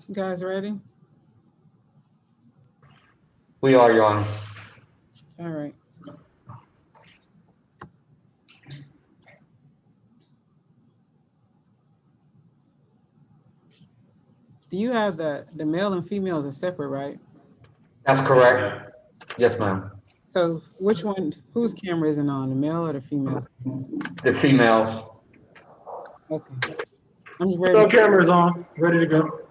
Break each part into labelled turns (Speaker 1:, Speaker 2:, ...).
Speaker 1: You guys ready?
Speaker 2: We are, Your Honor.
Speaker 1: All right. Do you have the male and females are separate, right?
Speaker 2: That's correct. Yes, ma'am.
Speaker 1: So which one, whose camera isn't on, the male or the female's?
Speaker 2: The females.
Speaker 1: Okay. I'm just ready.
Speaker 3: No camera's on, ready to go.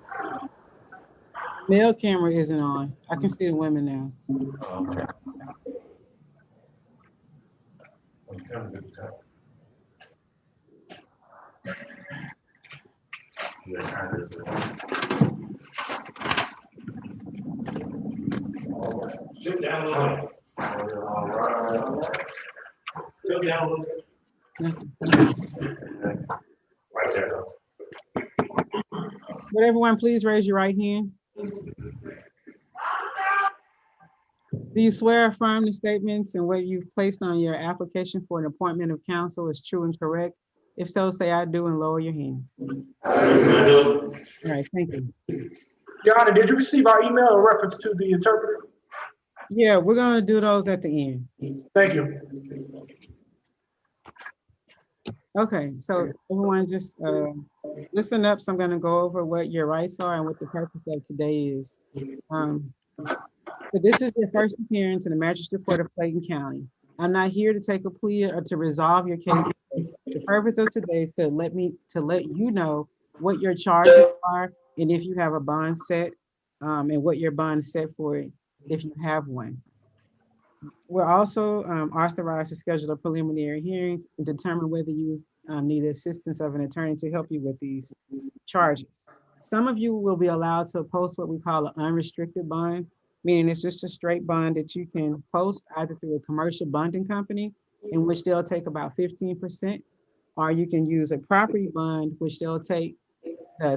Speaker 1: Male camera isn't on. I can see the women now.
Speaker 2: Okay.
Speaker 3: Sit down a little bit. Sit down a little bit. Right there.
Speaker 1: Would everyone please raise your right hand? Do you swear or affirm the statements and what you've placed on your application for an appointment of counsel is true and correct? If so, say I do and lower your hands.
Speaker 3: I do.
Speaker 1: All right, thank you.
Speaker 3: Your Honor, did you receive our email in reference to the interpreter?
Speaker 1: Yeah, we're gonna do those at the end.
Speaker 3: Thank you.
Speaker 1: Okay, so everyone just listen up. So I'm gonna go over what your rights are and what the purpose of today is. So this is your first appearance in the Magistrate Court of Clayton County. I'm not here to take a plea or to resolve your case. The purpose of today is to let you know what your charges are and if you have a bond set, and what your bond is set for if you have one. We're also authorized to schedule a preliminary hearing and determine whether you need the assistance of an attorney to help you with these charges. Some of you will be allowed to post what we call an unrestricted bond, meaning it's just a straight bond that you can post either through a commercial bonding company, in which they'll take about 15%, or you can use a property bond, which they'll take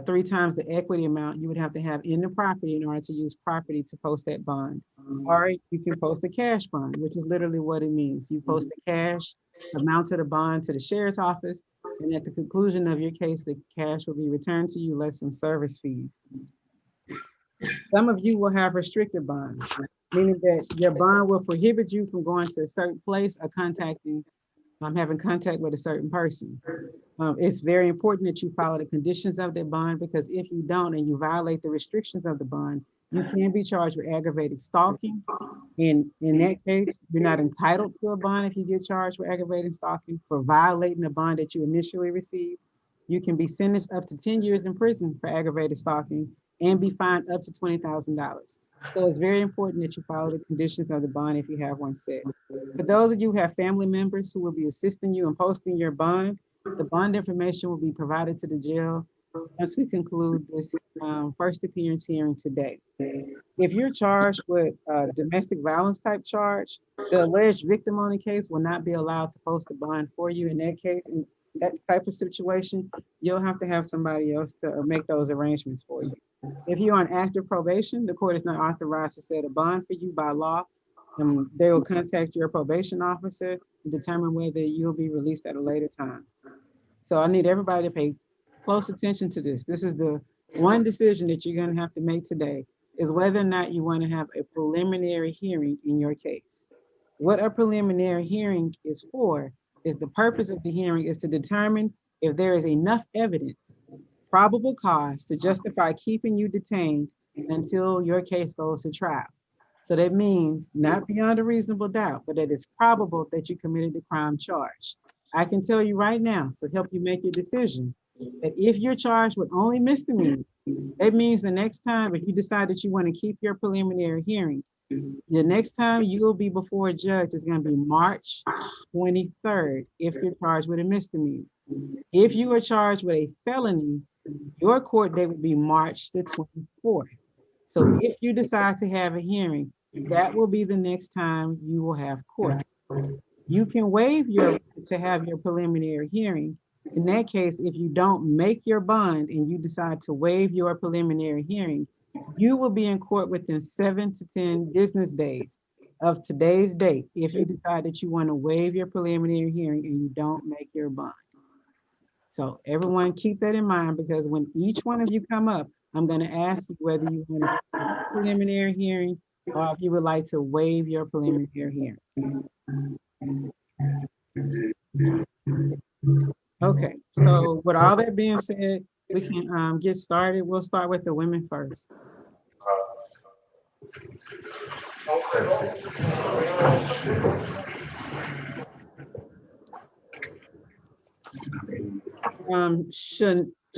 Speaker 1: 3 times the equity amount you would have to have in the property in order to use property to post that bond. Or you can post a cash bond, which is literally what it means. You post the cash amount of the bond to the sheriff's office, and at the conclusion of your case, the cash will be returned to you less some service fees. Some of you will have restricted bonds, meaning that your bond will prohibit you from going to a certain place or having contact with a certain person. It's very important that you follow the conditions of that bond, because if you don't and you violate the restrictions of the bond, you can be charged with aggravated stalking. And in that case, you're not entitled to a bond if you get charged with aggravated stalking for violating the bond that you initially received. You can be sentenced up to 10 years in prison for aggravated stalking and be fined up to $20,000. So it's very important that you follow the conditions of the bond if you have one set. For those of you who have family members who will be assisting you in posting your bond, the bond information will be provided to the jail once we conclude this first appearance hearing today. If you're charged with a domestic violence type charge, the alleged victim on the case will not be allowed to post a bond for you. In that case, in that type of situation, you'll have to have somebody else to make those arrangements for you. If you're on active probation, the court is not authorized to set a bond for you by law. They will contact your probation officer and determine whether you'll be released at a later time. So I need everybody to pay close attention to this. This is the one decision that you're going to have to make today, is whether or not you want to have a preliminary hearing in your case. What a preliminary hearing is for is the purpose of the hearing is to determine if there is enough evidence probable cause to justify keeping you detained until your case goes to trial. So that means not beyond a reasonable doubt, but it is probable that you committed the crime charged. I can tell you right now, to help you make your decision, that if you're charged with only misdemeanor, that means the next time, if you decide that you want to keep your preliminary hearing, the next time you will be before a judge is going to be March 23rd if you're charged with a misdemeanor. If you are charged with a felony, your court date would be March the 24th. So if you decide to have a hearing, that will be the next time you will have court. You can waive your right to have your preliminary hearing. In that case, if you don't make your bond and you decide to waive your preliminary hearing, you will be in court within 7 to 10 business days of today's date if you decide that you want to waive your preliminary hearing and you don't make your bond. So everyone keep that in mind, because when each one of you come up, I'm going to ask you whether you want to keep your preliminary hearing or if you would like to waive your preliminary hearing. Okay, so with all that being said, we can get started. We'll start with the women first.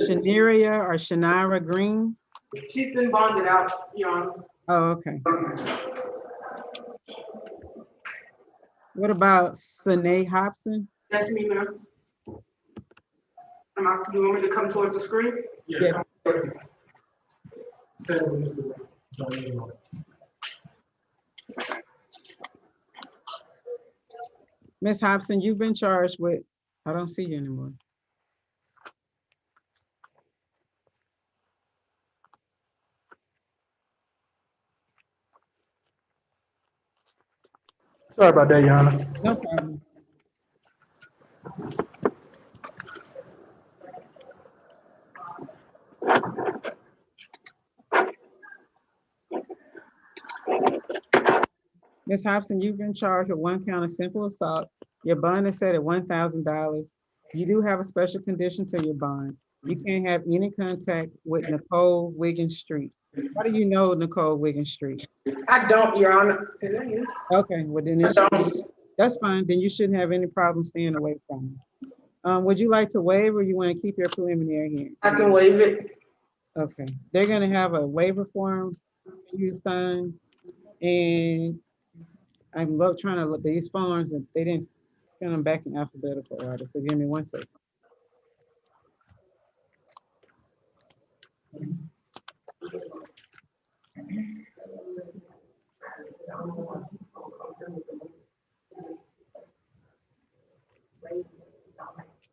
Speaker 1: Shaniria or Shanira Green?
Speaker 3: She's been bonded out, Your Honor.
Speaker 1: Oh, okay. What about Sanae Hobson?
Speaker 3: That's me, ma'am. Do you want me to come towards the screen?
Speaker 1: Yeah. Ms. Hobson, you've been charged with, I don't see you anymore.
Speaker 3: Sorry about that, Your Honor.
Speaker 1: No problem. Ms. Hobson, you've been charged with 1 count of simple assault. Your bond is set at $1,000. You do have a special condition to your bond. You can't have any contact with Nicole Wiggins Street. How do you know Nicole Wiggins Street?
Speaker 3: I don't, Your Honor.
Speaker 1: Okay, well then that's fine. Then you shouldn't have any problem staying away from her. Would you like to waive or you want to keep your preliminary hearing?
Speaker 3: I can waive it.
Speaker 1: Okay, they're gonna have a waiver form for you to sign, and I'm trying to look these forms and they didn't send them back in alphabetical order. So give me 1 second.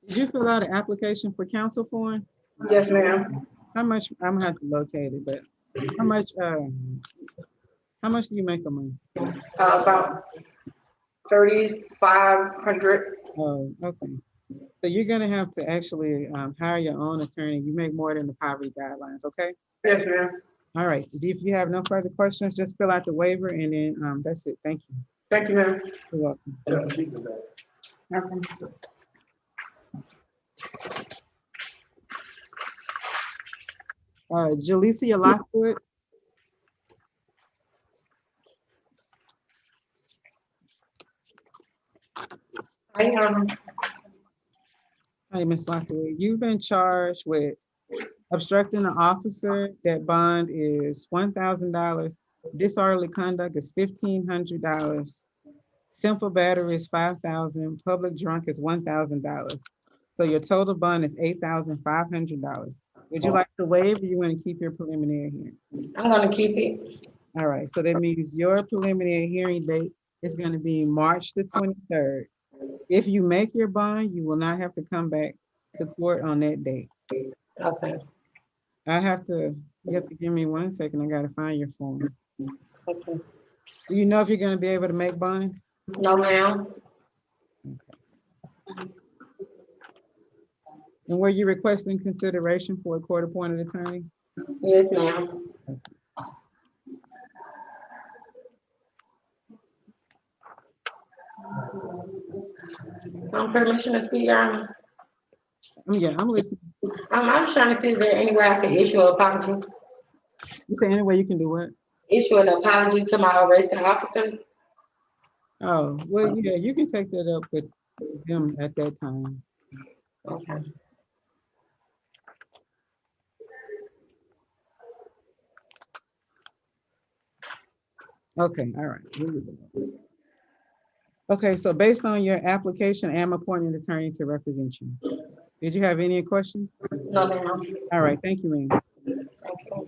Speaker 1: Did you fill out an application for counsel form?
Speaker 3: Yes, ma'am.
Speaker 1: How much? I'm gonna have to locate it, but how much do you make a month?
Speaker 3: About 3,500.
Speaker 1: Oh, okay. So you're gonna have to actually hire your own attorney. You make more than the poverty guidelines, okay?
Speaker 3: Yes, ma'am.
Speaker 1: All right. If you have no further questions, just fill out the waiver and then that's it. Thank you.
Speaker 3: Thank you, ma'am.
Speaker 1: You're welcome. Jalecia Lockwood. Hi, Ms. Lockwood. You've been charged with obstructing an officer. That bond is $1,000. Disorderly conduct is $1,500. Simple battery is $5,000. Public drunk is $1,000. So your total bond is $8,500. Would you like to waive or you want to keep your preliminary hearing?
Speaker 3: I'm gonna keep it.
Speaker 1: All right, so that means your preliminary hearing date is going to be March the 23rd. If you make your bond, you will not have to come back to court on that date.
Speaker 3: Okay.
Speaker 1: You have to give me 1 second. I gotta find your form.
Speaker 3: Okay.
Speaker 1: Do you know if you're gonna be able to make bond?
Speaker 3: No, ma'am.
Speaker 1: And were you requesting consideration for a court-appointed attorney?
Speaker 3: Yes, ma'am. Permission to speak, Your Honor.
Speaker 1: I'm listening.
Speaker 4: I'm just trying to see if there any way I can issue an apology.
Speaker 1: You say any way you can do what?
Speaker 4: Issue an apology to my arresting officer.
Speaker 1: Oh, well, yeah, you can take that up with them at that time.
Speaker 4: Okay.
Speaker 1: Okay, all right. Here we go. Okay, so based on your application, I am appointing an attorney to represent you. Did you have any questions?
Speaker 4: No, ma'am.
Speaker 1: All right, thank you, ma'am.
Speaker 4: Thank you.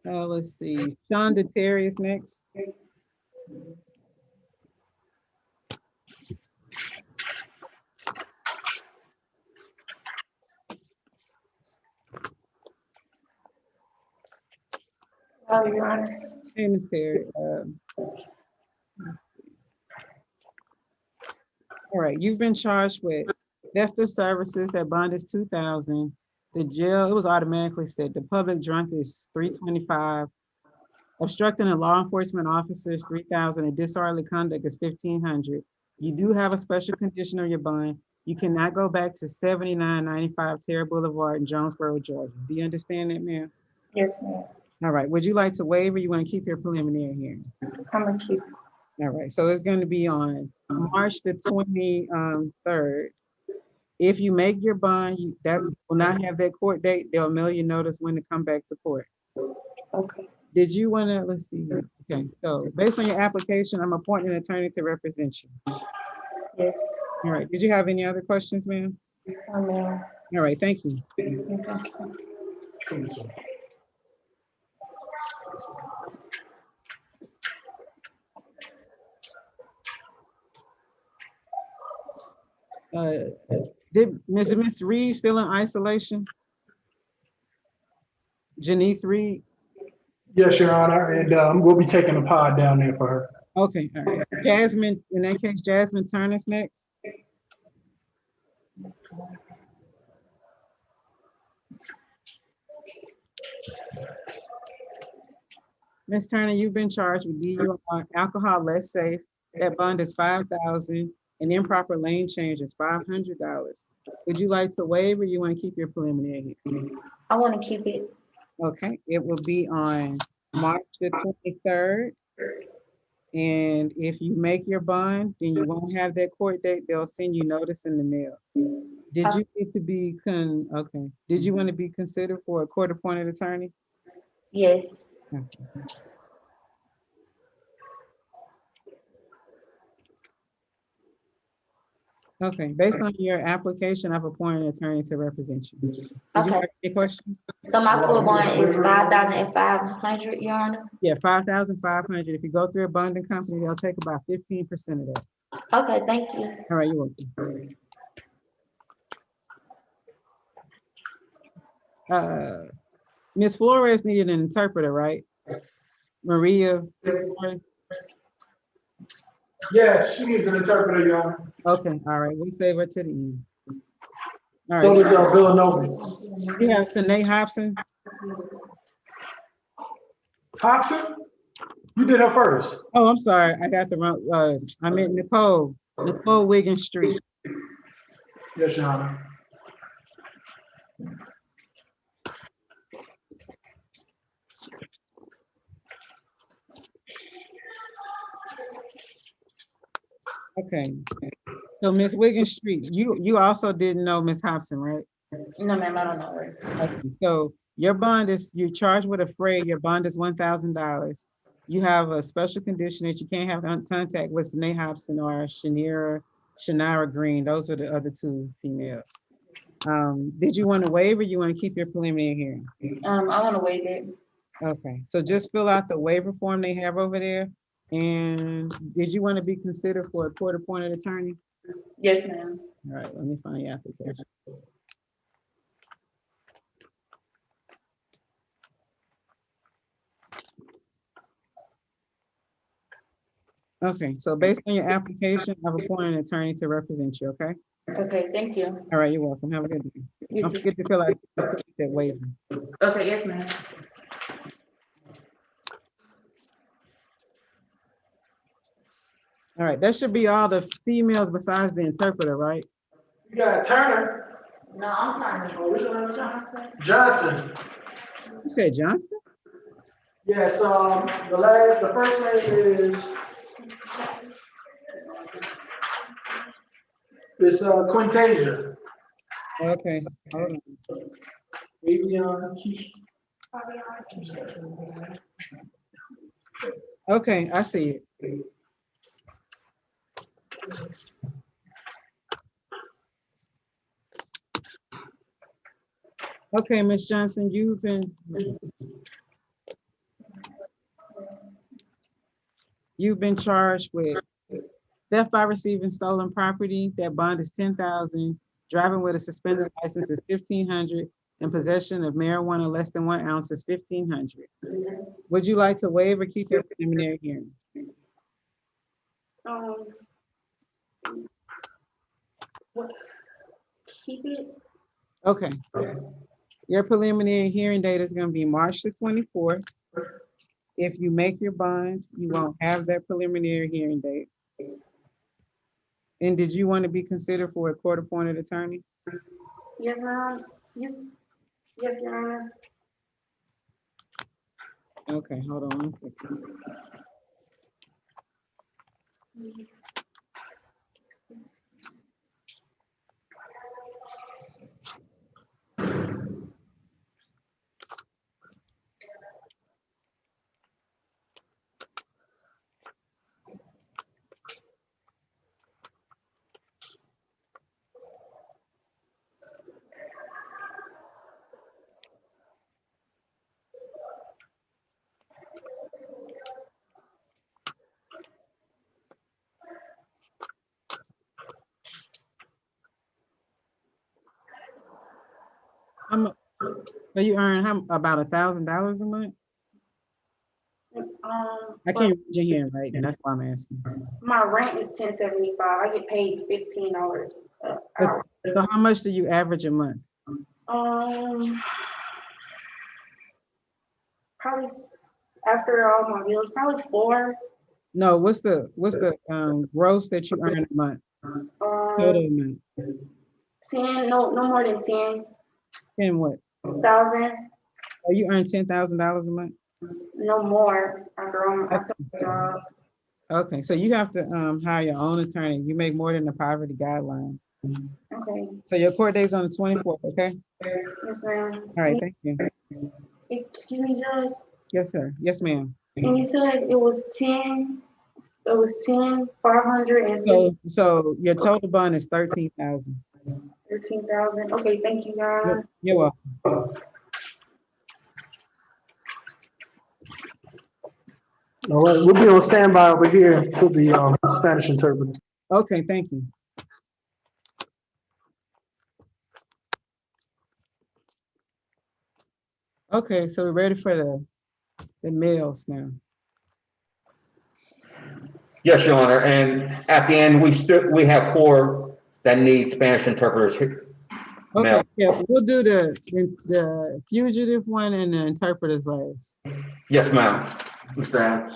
Speaker 1: Let's see, Shonda Terry is next.
Speaker 4: Oh, Your Honor.
Speaker 1: Hey, Ms. Terry. All right, you've been charged with theft of services. That bond is 2,000. The jail, it was automatically set. The public drunk is 325. Obstructing a law enforcement officer is 3,000. And disorderly conduct is 1,500. You do have a special condition on your bond. You cannot go back to 7995 Terra Boulevard in Jonesboro, Georgia. Do you understand that, ma'am?
Speaker 4: Yes, ma'am.
Speaker 1: All right, would you like to waive or you want to keep your preliminary hearing?
Speaker 4: I'm gonna keep.
Speaker 1: All right, so it's going to be on March the 23rd. If you make your bond, that will not have that court date. They'll mail you notice when to come back to court.
Speaker 4: Okay.
Speaker 1: Did you want to, let's see. Okay, so based on your application, I'm appointing an attorney to represent you.
Speaker 4: Yes.
Speaker 1: All right, did you have any other questions, ma'am?
Speaker 4: Oh, ma'am.
Speaker 1: All right, thank you. Did Miss Reed still in isolation? Janice Reed?
Speaker 3: Yes, Your Honor, and we'll be taking a pod down there for her.
Speaker 1: Okay, all right. Jasmine, in that case, Jasmine Turner's next. Ms. Turner, you've been charged with DUI, alcohol less safe. That bond is 5,000, and improper lane change is $500. Would you like to waive or you want to keep your preliminary hearing?
Speaker 4: I want to keep it.
Speaker 1: Okay, it will be on March the 23rd. And if you make your bond, then you won't have that court date. They'll send you notice in the mail. Did you need to be okay? Did you want to be considered for a court-appointed attorney?
Speaker 4: Yes.
Speaker 1: Okay. Okay, based on your application, I've appointed an attorney to represent you. Did you
Speaker 4: Okay.
Speaker 1: have any questions?
Speaker 4: So my full bond is 5,500, Your Honor.
Speaker 1: Yeah, 5,500. If you go through a bonding company, they'll take about 15% of that.
Speaker 4: Okay, thank you.
Speaker 1: All right, you're welcome. Ms. Flores needed an interpreter, right? Maria?
Speaker 3: Yes, she needs an interpreter, Your Honor.
Speaker 1: Okay, all right, we'll save her to the end. All
Speaker 3: So
Speaker 1: right,
Speaker 3: does Villanova.
Speaker 1: we have Sine Hobson.
Speaker 3: Hobson? You did her first.
Speaker 1: Oh, I'm sorry, I got the wrong, I meant Nicole Wiggins Street.
Speaker 3: Yes, Your Honor.
Speaker 1: Okay, so Miss Wiggins Street, you also didn't know Miss Hobson, right?
Speaker 4: No, ma'am, I don't know her.
Speaker 1: Okay, so your bond is, you're charged with a freight, your bond is $1,000. You have a special condition that you can't have contact with Sine Hobson or Shanira Green. Those are the other two females. Did you want to waive or you want to keep your preliminary hearing?
Speaker 4: I want to waive it.
Speaker 1: Okay, so just fill out the waiver form they have over there. And did you want to be considered for a court-appointed attorney?
Speaker 4: Yes, ma'am.
Speaker 1: All right, let me find your application. Okay, so based on your application, I've appointed an attorney to represent you, okay?
Speaker 4: Okay, thank you.
Speaker 1: All right, you're welcome. Have a good day.
Speaker 4: You
Speaker 1: Don't
Speaker 4: too.
Speaker 1: forget to fill out that waiver.
Speaker 4: Okay, yes, ma'am.
Speaker 1: All right, that should be all the females besides the interpreter, right?
Speaker 3: You got Turner,
Speaker 4: No, I'm trying to.
Speaker 3: Johnson.
Speaker 1: You said Johnson?
Speaker 3: Yes, the first name is Quintasia.
Speaker 1: Okay, hold on.
Speaker 3: Avion, Keisha.
Speaker 1: Okay, I see it. Okay, Miss Johnson, you've been charged with theft by receiving stolen property. That bond is 10,000. Driving with a suspended license is 1,500. And possession of marijuana less than 1 ounce is 1,500. Would you like to waive or keep your preliminary hearing?
Speaker 4: Keep it.
Speaker 1: Okay. Your preliminary hearing date is going to be March the 24th. If you make your bond, you won't have that preliminary hearing date. And did you want to be considered for a court-appointed attorney?
Speaker 4: Yes, ma'am. Yes, Your Honor.
Speaker 1: Okay, hold on 1 second. So you earn about $1,000 a month? I can't read your hand right, and that's why I'm asking.
Speaker 4: My rent is $10.75. I get paid $15 an hour.
Speaker 1: So how much do you average a month?
Speaker 4: Probably after all my bills, probably 4.
Speaker 1: No, what's the gross that you earn a month? Total amount.
Speaker 4: 10, no more than 10,000.
Speaker 1: 10 what? Oh, you earn $10,000 a month?
Speaker 4: No more after the job.
Speaker 1: Okay, so you have to hire your own attorney. You make more than the poverty guidelines.
Speaker 4: Okay.
Speaker 1: So your court date's on the 24th, okay?
Speaker 4: Yes, ma'am.
Speaker 1: All right, thank you.
Speaker 4: Excuse me, Judge.
Speaker 1: Yes, sir. Yes, ma'am.
Speaker 4: And you said it was 500 and
Speaker 1: So your total bond is 13,000.
Speaker 4: 13,000. Okay, thank you, guys.
Speaker 1: You're welcome.
Speaker 3: All right, we'll be on standby over here to the Spanish interpreter.
Speaker 1: Okay, thank you. Okay, so we're ready for the males now.
Speaker 2: Yes, Your Honor, and at the end, we have 4 that need Spanish interpreters here.
Speaker 1: Okay,
Speaker 2: Male.
Speaker 1: yeah, we'll do the fugitive one and the interpreters last.
Speaker 2: Yes, ma'am. Mr. Adams.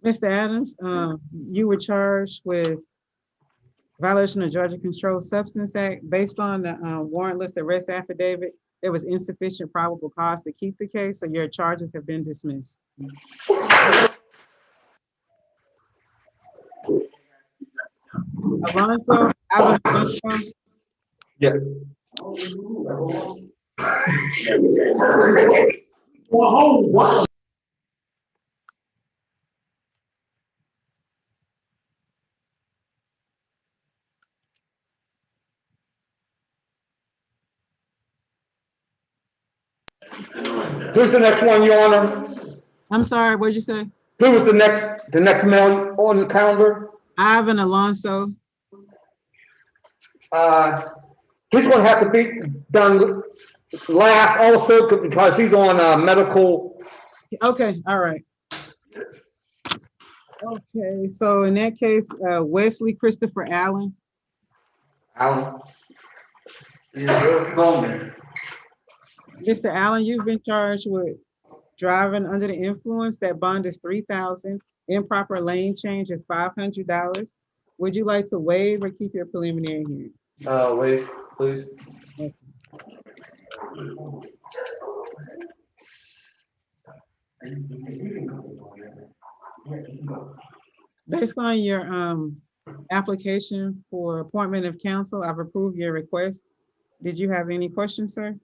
Speaker 1: Mr. Adams, you were charged with violation of Georgia Controlled Substance Act. Based on the warrantless arrest affidavit, there was insufficient probable cause to keep the case, so your charges have been dismissed. Alonso,
Speaker 2: Yeah.
Speaker 3: Wow.
Speaker 2: Who's the next one, Your Honor?
Speaker 1: I'm sorry, what'd you say?
Speaker 2: Who was the next male on the calendar?
Speaker 1: Ivan Alonso.
Speaker 2: He's gonna have to be done last also because he's on medical.
Speaker 1: Okay, all right. Okay, so in that case, Wesley Christopher Allen.
Speaker 2: Alan. Yeah, Bowman.
Speaker 1: Mr. Allen, you've been charged with Driving under the influence, that bond is $3,000. Improper lane change is $500. Would you like to waive or keep your preliminary hearing?
Speaker 2: Wait, please.
Speaker 1: Okay. Based on your application for appointment of counsel, I've approved your request. Did you have any questions, sir?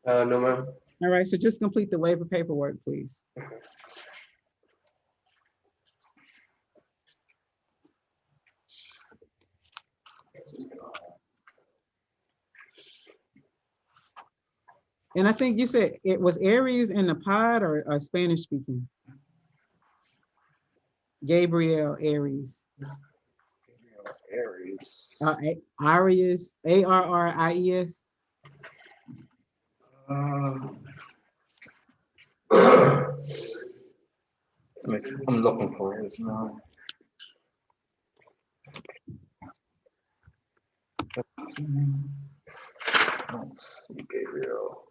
Speaker 2: No, ma'am.
Speaker 1: All right, so just complete the waiver paperwork, please. And I think you said it was Aries in the pod or Spanish speaking? Gabriel Aries. Arias, Arries.
Speaker 2: I'm looking for it now. Gabriel.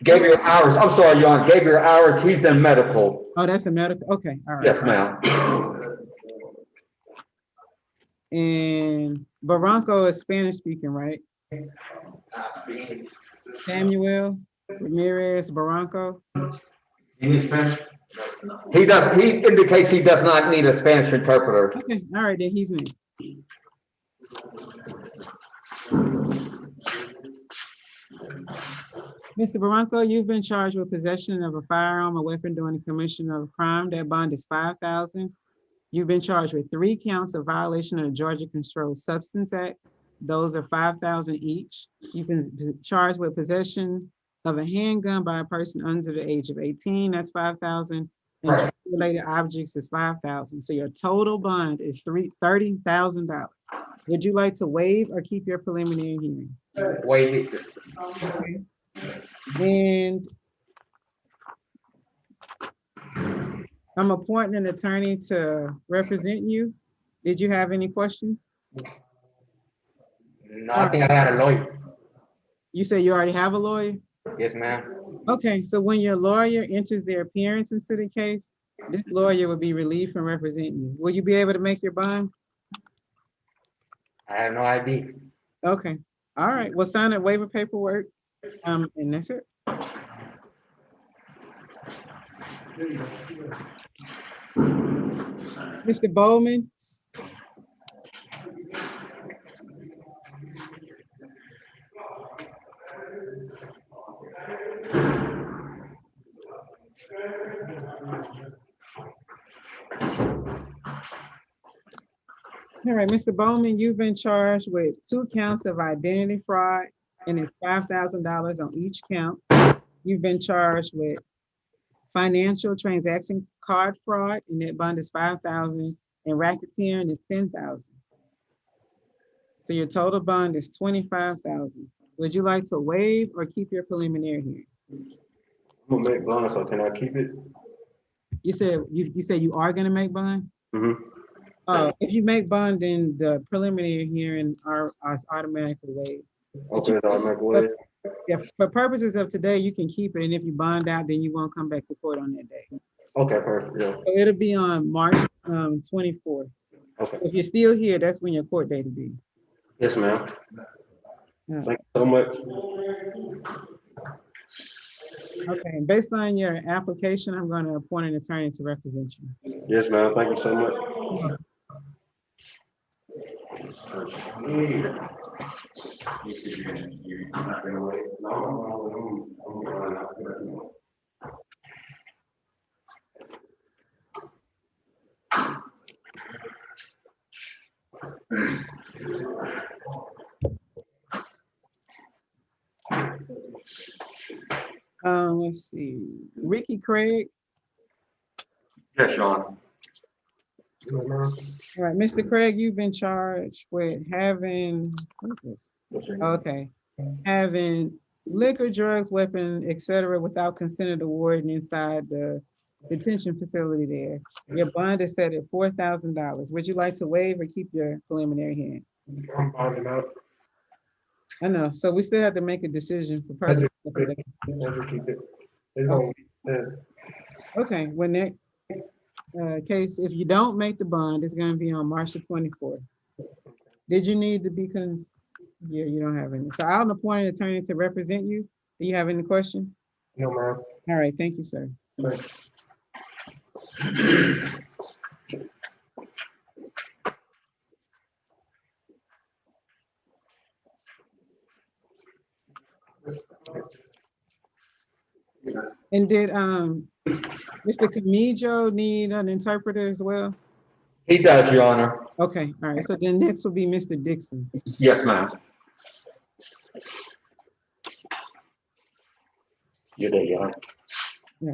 Speaker 2: Gabriel Hours, I'm sorry, Your Honor, Gabriel Hours, he's in medical.
Speaker 1: Oh, that's a medical, okay, all right.
Speaker 2: Yes, ma'am.
Speaker 1: And Barranco is Spanish speaking, right? Samuel Ramirez Barranco.
Speaker 2: He needs Spanish? He indicates he does not need a Spanish interpreter.
Speaker 1: Okay, all right, then he's next. Mr. Barranco, you've been charged with possession of a firearm or weapon during the commission of a crime. That bond is $5,000. You've been charged with 3 counts of violation of the Georgia Controlled Substance Act. Those are $5,000 each. You've been charged with possession of a handgun by a person under the age of 18. That's $5,000. And related objects is $5,000. So your total bond is $30,000. Would you like to waive or keep your preliminary hearing?
Speaker 2: Waive it.
Speaker 1: And I'm appointing an attorney to represent you. Did you have any questions?
Speaker 2: No, I think I had a lawyer.
Speaker 1: You say you already have a lawyer?
Speaker 2: Yes, ma'am.
Speaker 1: Okay, so when your lawyer enters their appearance into the case, this lawyer will be relieved from representing you. Will you be able to make your bond?
Speaker 2: I have no idea.
Speaker 1: Okay, all right, we'll sign a waiver paperwork, and that's it. Mr. Bowman. All right, Mr. Bowman, you've been charged with 2 counts of identity fraud, and it's $5,000 on each count. You've been charged with financial transaction card fraud, and that bond is $5,000, and racketeering is $10,000. So your total bond is $25,000. Would you like to waive or keep your preliminary hearing?
Speaker 2: I'm gonna make bond, so can I keep it?
Speaker 1: You said you are gonna make bond?
Speaker 2: Mm-hmm.
Speaker 1: If you make bond, then the preliminary hearing are automatically waived.
Speaker 2: Okay, so I'll make way.
Speaker 1: Yeah, for purposes of today, you can keep it, and if you bond out, then you won't come back to court on that day.
Speaker 2: Okay, perfect, yeah.
Speaker 1: So it'll be on March 24th.
Speaker 2: Okay.
Speaker 1: So if you're still here, that's when your court date will be.
Speaker 2: Yes, ma'am.
Speaker 1: Yeah.
Speaker 2: Thank you so much.
Speaker 1: Okay, and based on your application, I'm going to appoint an attorney to represent you.
Speaker 2: Yes, ma'am, thank you so much.
Speaker 1: Let's see, Ricky Craig.
Speaker 2: Yes, Sean.
Speaker 1: All right, Mr. Craig, you've been charged with having, what is this? Okay, having liquor, drugs, weapon, etc., without consent of the warden inside the detention facility there. Your bond is set at $4,000. Would you like to waive or keep your preliminary hearing?
Speaker 3: I'm bonding out.
Speaker 1: I know, so we still have to make a decision for
Speaker 3: I
Speaker 1: purpose
Speaker 3: just,
Speaker 1: of today.
Speaker 3: I just keep it. It's all, yeah.
Speaker 1: Okay, when that case, if you don't make the bond, it's gonna be on March the 24th. Did you need to be yeah, you don't have any. So I'll appoint an attorney to represent you. Do you have any questions?
Speaker 3: No, ma'am.
Speaker 1: All right, thank you, sir.
Speaker 3: Thanks.
Speaker 1: And did Mr. Camijo need an interpreter as well?
Speaker 2: He does, Your Honor.
Speaker 1: Okay, all right. So then next will be Mr. Dixon.
Speaker 2: Yes, ma'am. You're there, Your Honor.
Speaker 1: Yeah.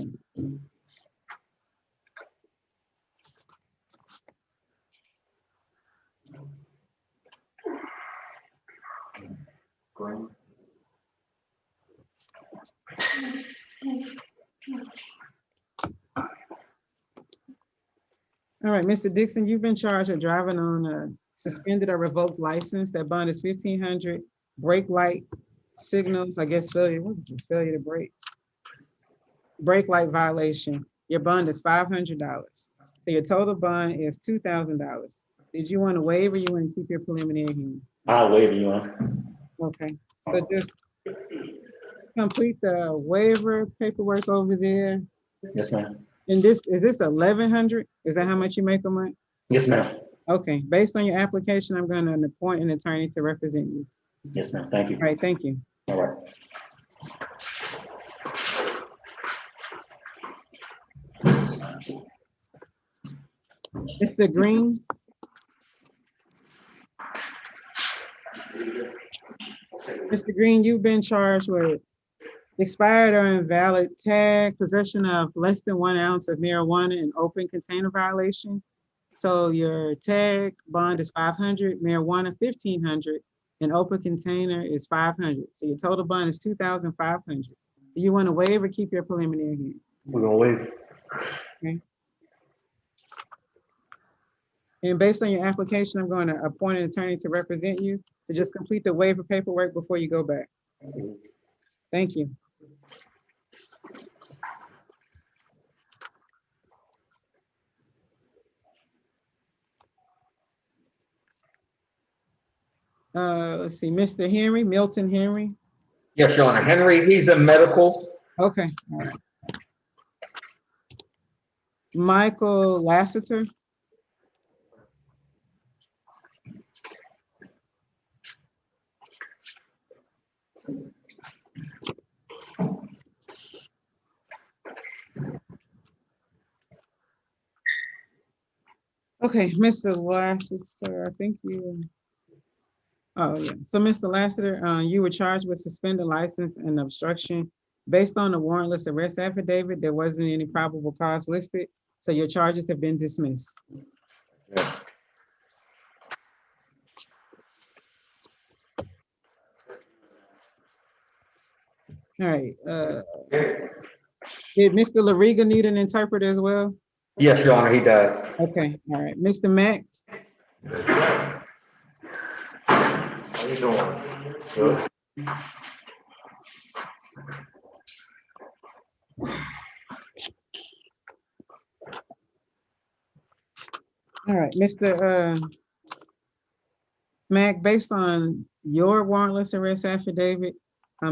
Speaker 1: All right, Mr. Dixon, you've been charged of driving on a suspended or revoked license. That bond is 1,500. Brake light signals, I guess failure, what is this? Failure to brake. Brake light violation. Your bond is $500. So your total bond is $2,000. Did you want to waive or you want to keep your preliminary hearing?
Speaker 2: I'll waive, Your Honor.
Speaker 1: Okay, so just complete the waiver paperwork over there.
Speaker 2: Yes, ma'am.
Speaker 1: And this, is this 1,100? Is that how much you make a month?
Speaker 2: Yes, ma'am.
Speaker 1: Okay, based on your application, I'm going to appoint an attorney to represent you.
Speaker 2: Yes, ma'am. Thank you.
Speaker 1: All right, thank you.
Speaker 2: All right.
Speaker 1: Mr. Green? Mr. Green, you've been charged with expired or invalid tag, possession of less than 1 ounce of marijuana, and open container violation. So your tag bond is 500, marijuana 1,500, and open container is 500. So your total bond is 2,500. Do you want to waive or keep your preliminary hearing?
Speaker 3: We're gonna wait.
Speaker 1: Okay. And based on your application, I'm going to appoint an attorney to represent you to just complete the waiver paperwork before you go back. Thank you. Let's see, Mr. Henry, Milton Henry.
Speaker 2: Yes, Your Honor. Henry, he's a medical.
Speaker 1: Okay, all right. Michael Lassiter. Okay, Mr. Lassiter, I think you, oh yeah. So Mr. Lassiter, you were charged with suspended license and obstruction. Based on the warrantless arrest affidavit, there wasn't any probable cause listed, so your charges have been dismissed.
Speaker 2: Yeah.
Speaker 1: All right, did Mr. Lariga need an interpreter as well?
Speaker 2: Yes, Your Honor, he does.
Speaker 1: Okay, all right, Mr. Mack,
Speaker 2: How you doing? Good.
Speaker 1: all right, Mr. Mack, based on your warrantless arrest affidavit,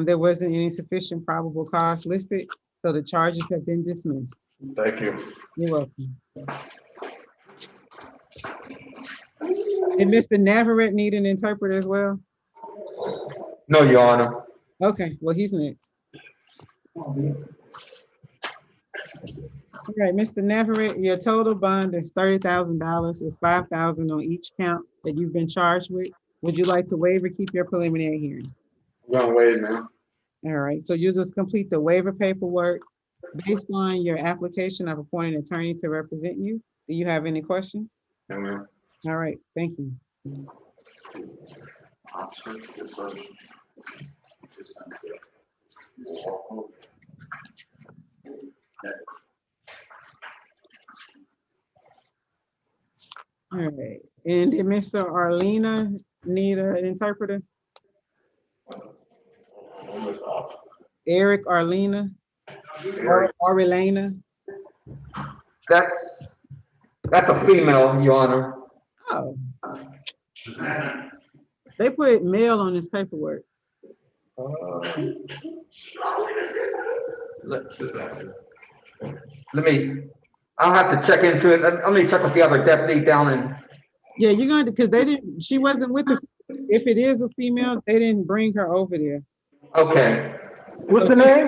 Speaker 1: there wasn't any sufficient probable cause listed, so the charges have been dismissed.
Speaker 3: Thank you.
Speaker 1: You're welcome. Did Mr. Navarette need an interpreter as well?
Speaker 2: No, Your Honor.
Speaker 1: Okay, well, he's next. All right, Mr. Navarette, your total bond is $30,000. It's $5,000 on each count that you've been charged with. Would you like to waive or keep your preliminary hearing?
Speaker 3: I'm gonna wait now.
Speaker 1: All right, so you just complete the waiver paperwork. Based on your application, I've appointed an attorney to represent you. Do you have any questions?
Speaker 3: No, ma'am.
Speaker 1: All right, thank you. All right, and did Mr. Arlena need an interpreter? Eric Arlena or Arlena?
Speaker 2: That's a female, Your Honor.
Speaker 1: Oh. They put male on this paperwork.
Speaker 2: I'll have to check into it. Let me check with the other deputy down in.
Speaker 1: Yeah, you're going to, because they didn't, she wasn't with the, if it is a female, they didn't bring her over there.
Speaker 2: Okay.
Speaker 3: What's the name?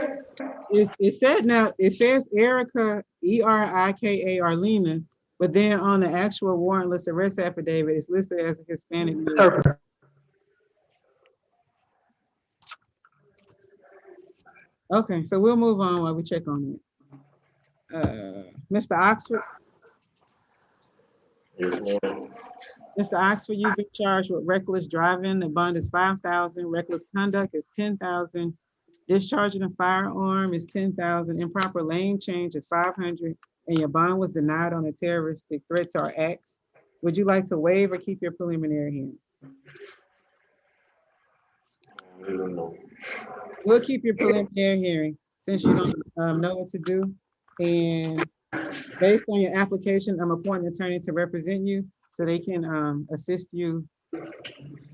Speaker 1: It said now, it says Erica, Erika Arlena, but then on the actual warrantless arrest affidavit, it's listed as a Hispanic male.
Speaker 3: Interpreter.
Speaker 1: Okay, so we'll move on while we check on it. Mr. Oxford?
Speaker 5: Yes, ma'am.
Speaker 1: Mr. Oxford, you've been charged with reckless driving. The bond is 5,000. Reckless conduct is 10,000. Discharging a firearm is 10,000. Improper lane change is 500. And your bond was denied on a terroristic threats or acts. Would you like to waive or keep your preliminary hearing?
Speaker 5: I don't know.
Speaker 1: We'll keep your preliminary hearing since you don't know what to do. And based on your application, I'm appointing an attorney to represent you so they can assist you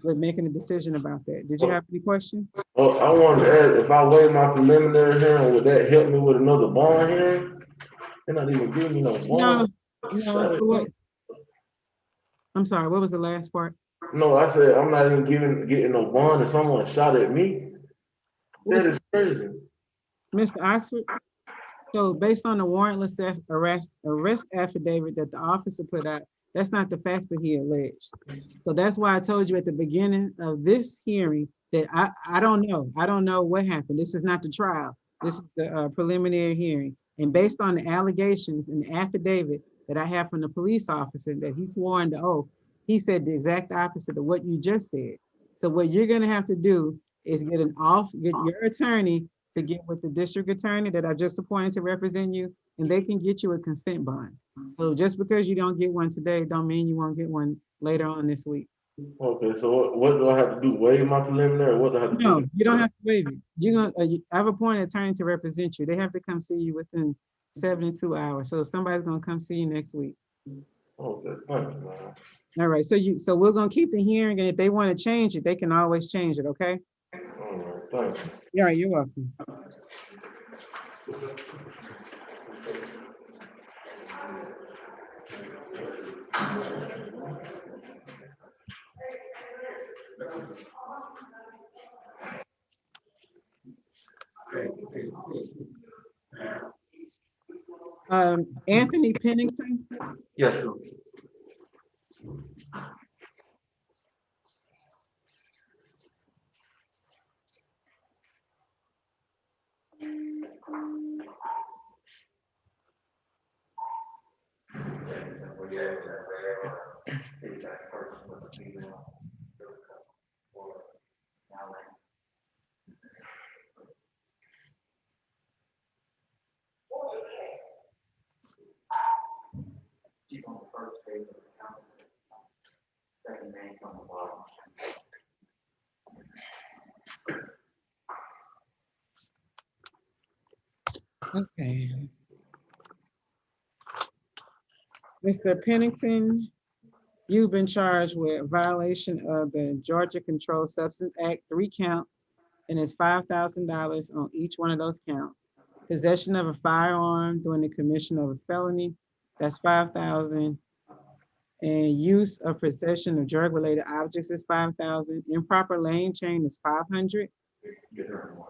Speaker 1: with making a decision about that. Did you have any questions?
Speaker 5: Well, I wanted to ask, if I waive my preliminary hearing, would that help me with another bond hearing? They're not even giving me no bond.
Speaker 1: No, so what? I'm sorry, what was the last part?
Speaker 5: No, I said, I'm not even getting no bond if someone shot at me. That is crazy.
Speaker 1: Mr. Oxford, so based on the warrantless arrest affidavit that the officer put out, that's not the facts that he alleged. So that's why I told you at the beginning of this hearing that I don't know. I don't know what happened. This is not the trial. This is the preliminary hearing. And based on the allegations and the affidavit that I have from the police officer that he swore under oath, he said the exact opposite of what you just said. So what you're gonna have to do is get your attorney to get with the district attorney that I just appointed to represent you, and they can get you a consent bond. So just because you don't get one today, don't mean you won't get one later on this week.
Speaker 5: Okay, so what do I have to do? Waive my preliminary, or what do I have to do?
Speaker 1: No, you don't have to waive it. I've appointed an attorney to represent you. They have to come see you within 72 hours. So somebody's gonna come see you next week.
Speaker 5: Okay, thank you, man.
Speaker 1: All right, so we're gonna keep the hearing, and if they want to change it, they can always change it, okay?
Speaker 5: All right, thank you.
Speaker 1: Yeah, right, you're welcome. Anthony Pennington,
Speaker 2: Yes, sir.
Speaker 1: okay. Mr. Pennington, you've been charged with violation of the Georgia Controlled Substance Act, 3 counts, and it's $5,000 on each one of those counts. Possession of a firearm during the commission of a felony, that's 5,000. And use of possession of drug-related objects is 5,000. Improper lane change is 500.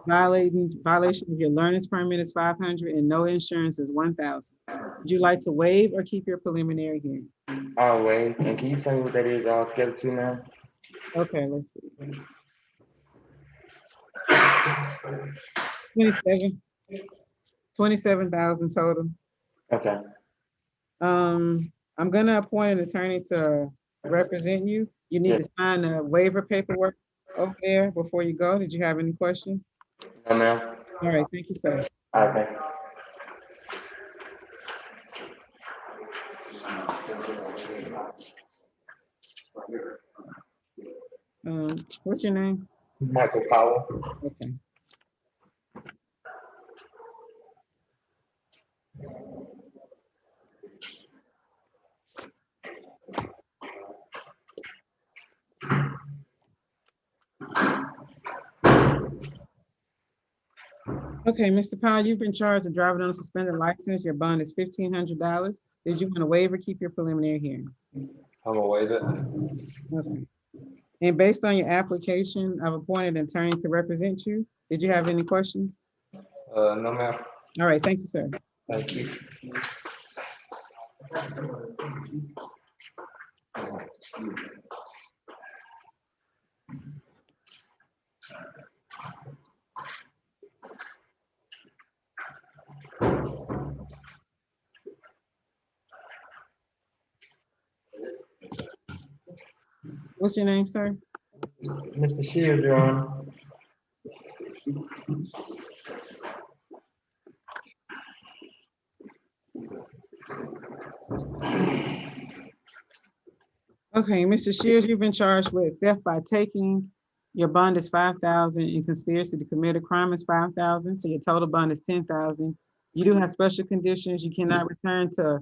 Speaker 1: Violation of your learner's permit is 500, and no insurance is 1,000. Would you like to waive or keep your preliminary hearing?
Speaker 6: I'll wait. And can you tell me what that is altogether too now?
Speaker 1: Okay, let's see. 27,000 total.
Speaker 6: Okay.
Speaker 1: I'm gonna appoint an attorney to represent you. You need to sign a waiver paperwork over there before you go. Did you have any questions?
Speaker 6: No, ma'am.
Speaker 1: All right, thank you, sir.
Speaker 6: All right, thank you.
Speaker 1: What's your name?
Speaker 2: Michael Powell.
Speaker 1: Okay. Okay, Mr. Powell, you've been charged of driving on a suspended license. Your bond is $1,500. Did you want to waive or keep your preliminary hearing?
Speaker 2: I'm gonna waive it.
Speaker 1: Okay. And based on your application, I've appointed an attorney to represent you. Did you have any questions?
Speaker 2: No, ma'am.
Speaker 1: All right, thank you, sir.
Speaker 2: Thank you.
Speaker 1: What's your name, sir?
Speaker 6: Mr. Shields, Your Honor.
Speaker 1: Okay, Mr. Shields, you've been charged with theft by taking. Your bond is 5,000 and conspiracy to commit a crime is 5,000. So your total bond is 10,000. You do have special conditions. You cannot return to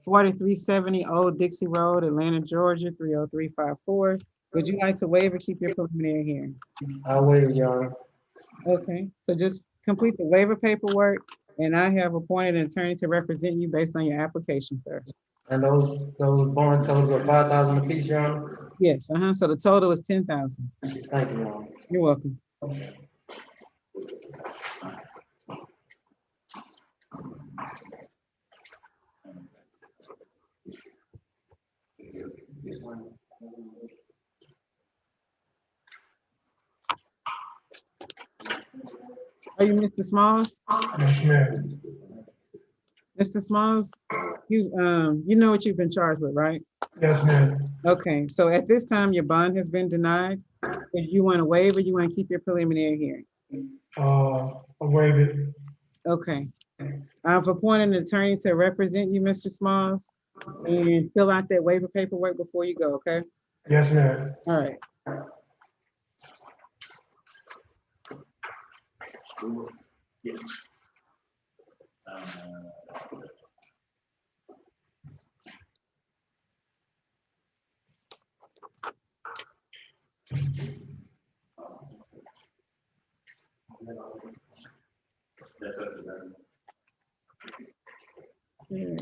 Speaker 1: 4370 Old Dixie Road, Atlanta, Georgia, 30354. Would you like to waive or keep your preliminary hearing?
Speaker 6: I'll waive, Your Honor.
Speaker 1: Okay, so just complete the waiver paperwork, and I have appointed an attorney to represent you based on your application, sir.
Speaker 6: And those bond totals are 5,000 apiece, Your Honor?
Speaker 1: Yes, so the total is 10,000.
Speaker 6: Thank you, Your Honor.
Speaker 1: You're welcome. Are you Mr. Smalls?
Speaker 3: Yes, ma'am.
Speaker 1: Mr. Smalls, you know what you've been charged with, right?
Speaker 3: Yes, ma'am.
Speaker 1: Okay, so at this time, your bond has been denied. If you want to waive or you want to keep your preliminary hearing?
Speaker 3: I waive it.
Speaker 1: Okay. I've appointed an attorney to represent you, Mr. Smalls, and fill out that waiver paperwork before you go, okay?
Speaker 3: Yes, ma'am.
Speaker 1: All right.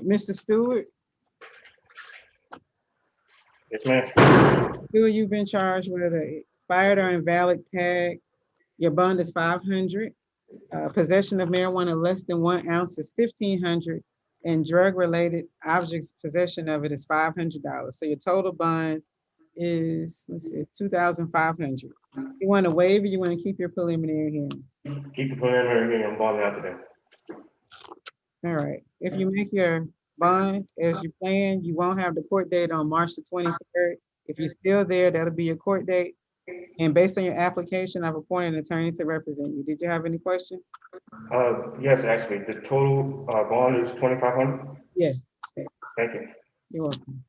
Speaker 1: Mr. Stewart,
Speaker 6: Yes, ma'am.
Speaker 1: you've been charged with an expired or invalid tag. Your bond is 500. Possession of marijuana less than 1 ounce is 1,500, and drug-related objects, possession of it is $500. So your total bond is, let's see, 2,500. You want to waive or you want to keep your preliminary hearing?
Speaker 6: Keep the preliminary hearing, bond after that.
Speaker 1: All right. If you make your bond as you plan, you won't have the court date on March the 23rd. If you're still there, that'll be your court date. And based on your application, I've appointed an attorney to represent you. Did you have any questions?
Speaker 6: Yes, actually, the total bond is 2,500.
Speaker 1: Yes.
Speaker 6: Thank you.
Speaker 1: You're welcome.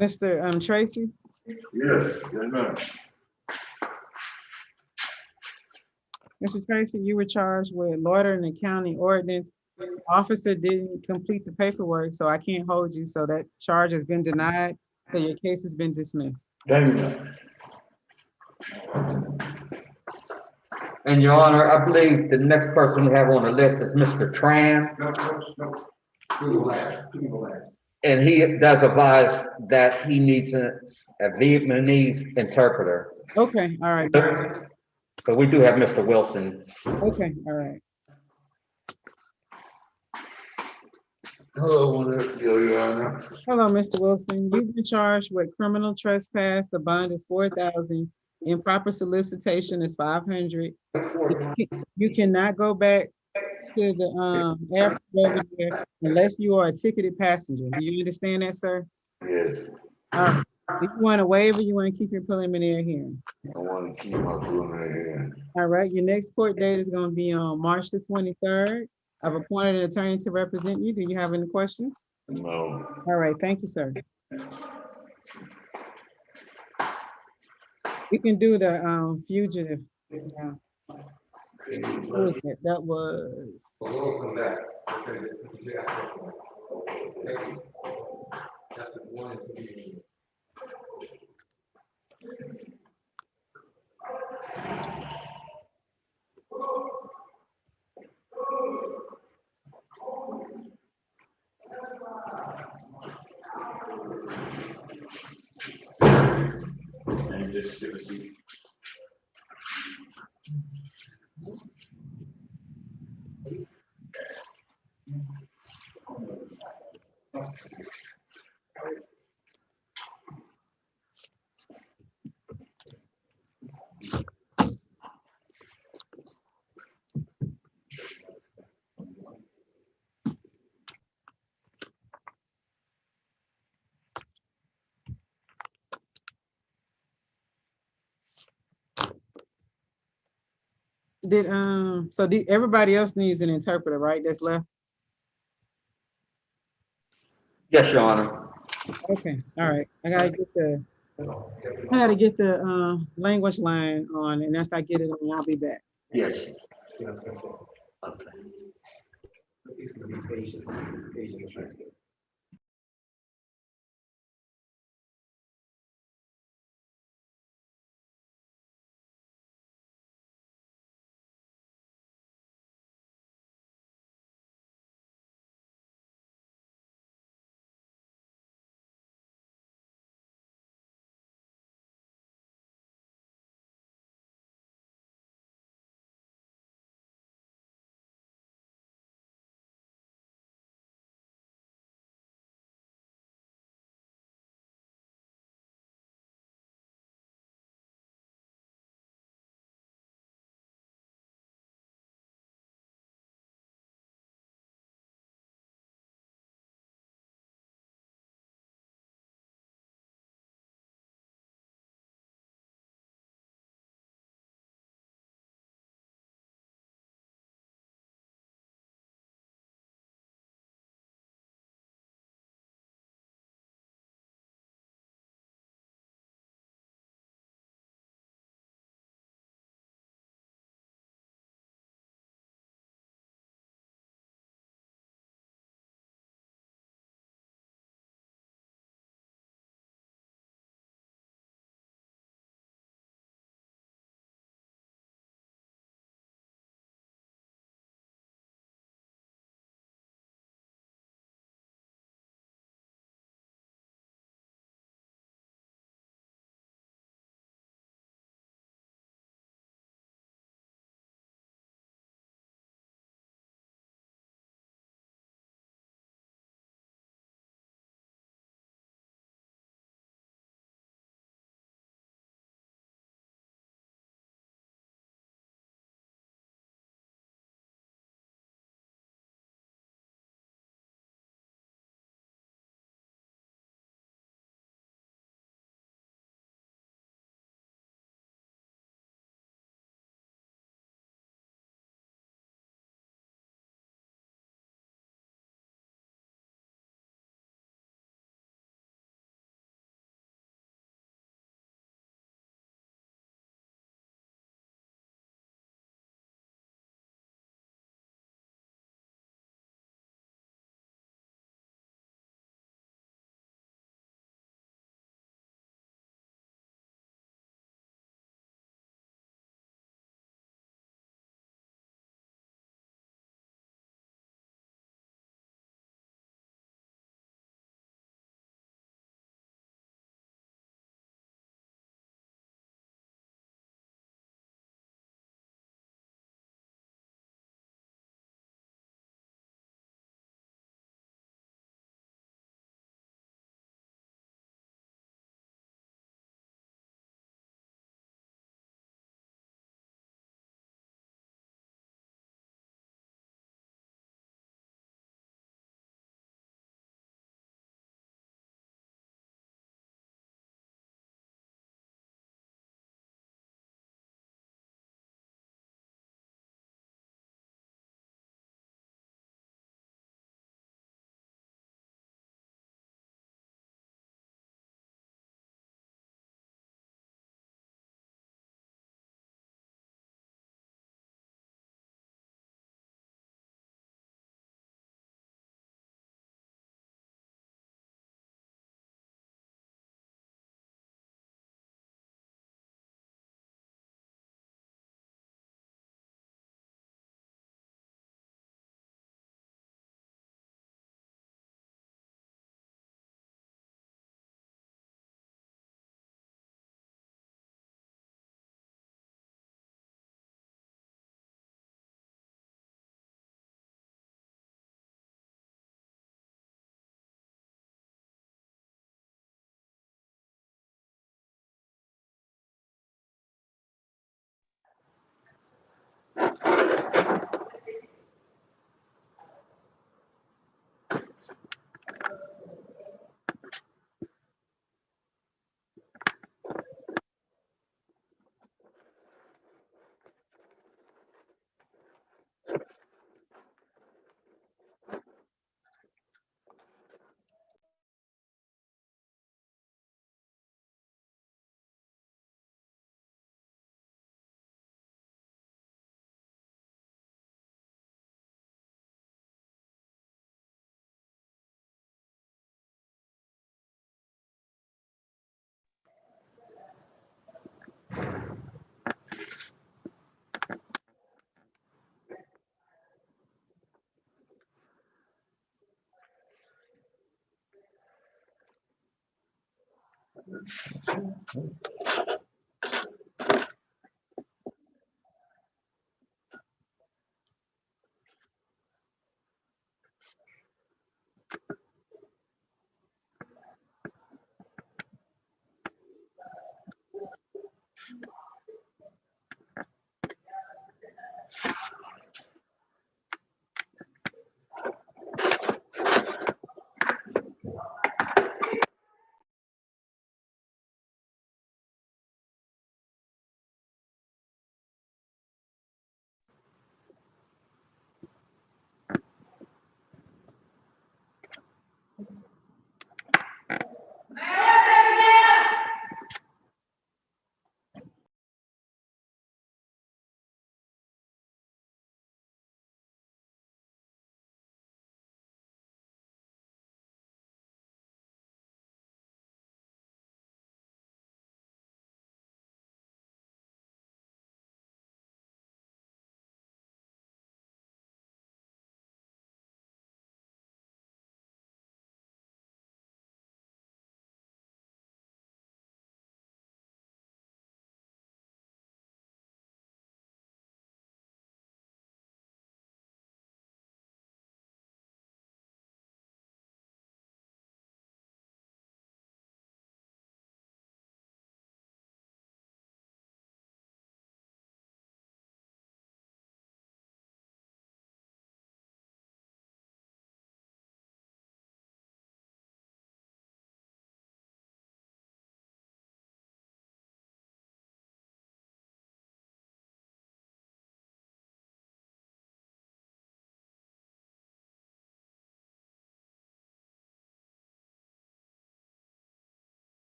Speaker 1: Mr. Tracy?
Speaker 5: Yes, ma'am.
Speaker 1: Mr. Tracy, you were charged with loitering in the county ordinance. Officer didn't complete the paperwork, so I can't hold you. So that charge has been denied. So your case has been dismissed.
Speaker 5: Thank you, ma'am.
Speaker 2: And Your Honor, I believe the next person we have on the list is Mr. Tran. And he does advise that he needs a Vietnamese interpreter.
Speaker 1: Okay, all right.
Speaker 2: So we do have Mr. Wilson.
Speaker 1: Okay, all right.
Speaker 5: Hello, Your Honor.
Speaker 1: Hello, Mr. Wilson. You've been charged with criminal trespass. The bond is 4,000. Improper solicitation is 500. You cannot go back to the, airport over there unless you are a ticketed passenger. Do you understand that, sir?
Speaker 5: Yes,
Speaker 1: All right. Do you want to waive or you want to keep your preliminary hearing?
Speaker 5: I want to keep my preliminary hearing.
Speaker 1: All right, your next court date is going to be on March the 23rd. I've appointed an attorney to represent you. Do you have any questions?
Speaker 5: No.
Speaker 1: All right, thank you, sir. We can do the fugitive. Yeah. Who was that? That was, everybody else needs an interpreter, right? That's left?
Speaker 2: Yes, Your Honor.
Speaker 1: Okay, all right. I gotta get the language line on, and if I get it on, I'll be back.
Speaker 2: Yes.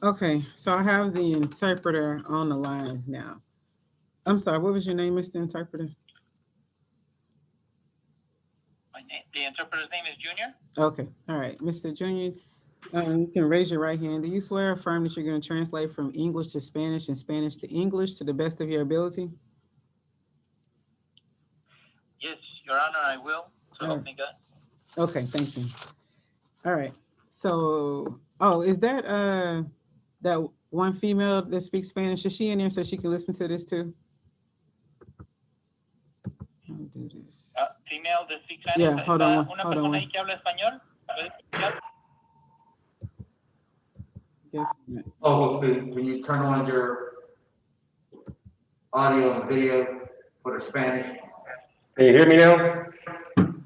Speaker 1: Okay, so I have the interpreter on the line now. I'm sorry, what was your name, Mr. Interpreter?
Speaker 7: The interpreter's name is Junior.
Speaker 1: Okay, all right, Mr. Junior, you can raise your right hand. Do you swear or affirm that you're going to translate from English to Spanish and Spanish to English to the best of your ability?
Speaker 7: Yes, Your Honor, I will. So help me God.
Speaker 1: Okay, thank you. All right, so, oh, is that that one female that speaks Spanish? Is she in there so she can listen to this too? I'll do this.
Speaker 7: Female that speaks Spanish.
Speaker 1: Yeah, hold on,
Speaker 7: Una
Speaker 1: hold
Speaker 7: persona
Speaker 1: on.
Speaker 7: ahí que habla español. ¿Puede explicar?
Speaker 1: Guess not.
Speaker 2: Oh, can you turn on your audio and video for the Spanish?
Speaker 6: Can you hear me now?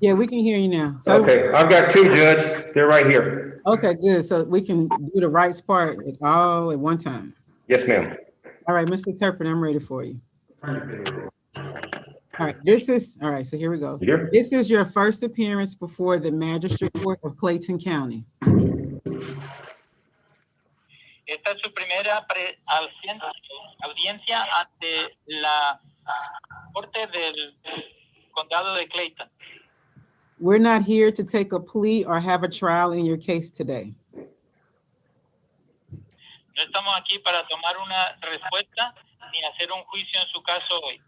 Speaker 1: Yeah, we can hear you now. So,
Speaker 6: Okay, I've got two, Judge. They're right here.
Speaker 1: okay, good. So we can do the rights part all at one time.
Speaker 6: Yes, ma'am.
Speaker 1: All right, Mr. Interpreter, I'm ready for you.
Speaker 2: Turn your video.
Speaker 1: All right, all right, so here we go.
Speaker 6: Here?
Speaker 1: This is your first appearance before the Magistrate Court of Clayton County.
Speaker 7: Esta es su primera audiencia ante la Corte del Condado de Clayton.
Speaker 1: We're not here to take a plea or have a trial in your case today.
Speaker 7: No estamos aquí para tomar una respuesta ni hacer un juicio en su caso hoy.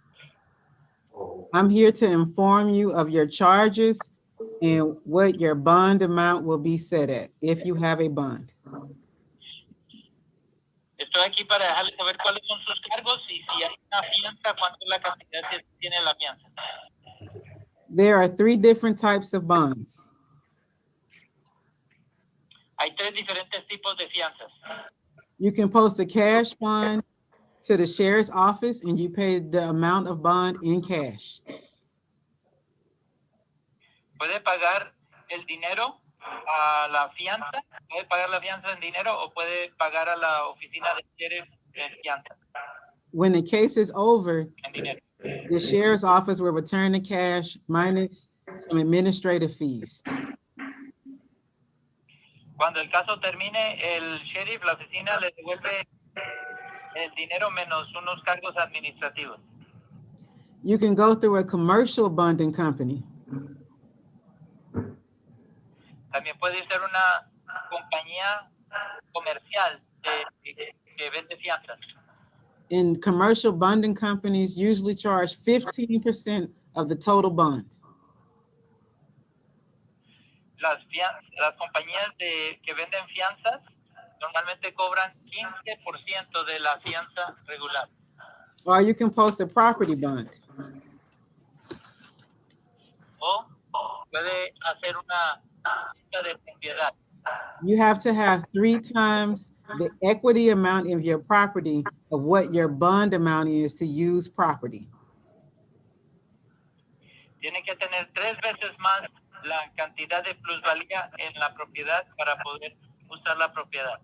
Speaker 1: I'm here to inform you of your charges and what your bond amount will be set at, if you have a bond.
Speaker 7: Estoy aquí para dejarles saber cuáles son sus cargos y si hay una fianza, cuánto es la cantidad que tiene la fianza.
Speaker 1: There are 3 different types of bonds.
Speaker 7: Hay 3 diferentes tipos de fianzas.
Speaker 1: You can post a cash bond to the sheriff's office and you pay the amount of bond in cash.
Speaker 7: Puede pagar el dinero a la fianza, puede pagar la fianza en dinero o puede pagar a la oficina de sheriff en fianza.
Speaker 1: When the case is over,
Speaker 7: en dinero.
Speaker 1: the sheriff's office will return the cash minus some administrative fees.
Speaker 7: Cuando el caso termine, el sheriff, la oficina, le devuelve el dinero menos unos cargos administrativos.
Speaker 1: You can go through a commercial bonding company.
Speaker 7: También puede ser una compañía comercial que vende fianzas.
Speaker 1: And commercial bonding companies usually charge 15% of the total bond.
Speaker 7: Las compañías que venden fianzas normalmente cobran 15% de la fianza regular.
Speaker 1: Or you can post a property bond.
Speaker 7: O puede hacer una fianza de propiedad.
Speaker 1: You have to have 3 times the equity amount of your property of what your bond amount is to use property.
Speaker 7: Tiene que tener 3 veces más la cantidad de plusvalía en la propiedad para poder usar la propiedad.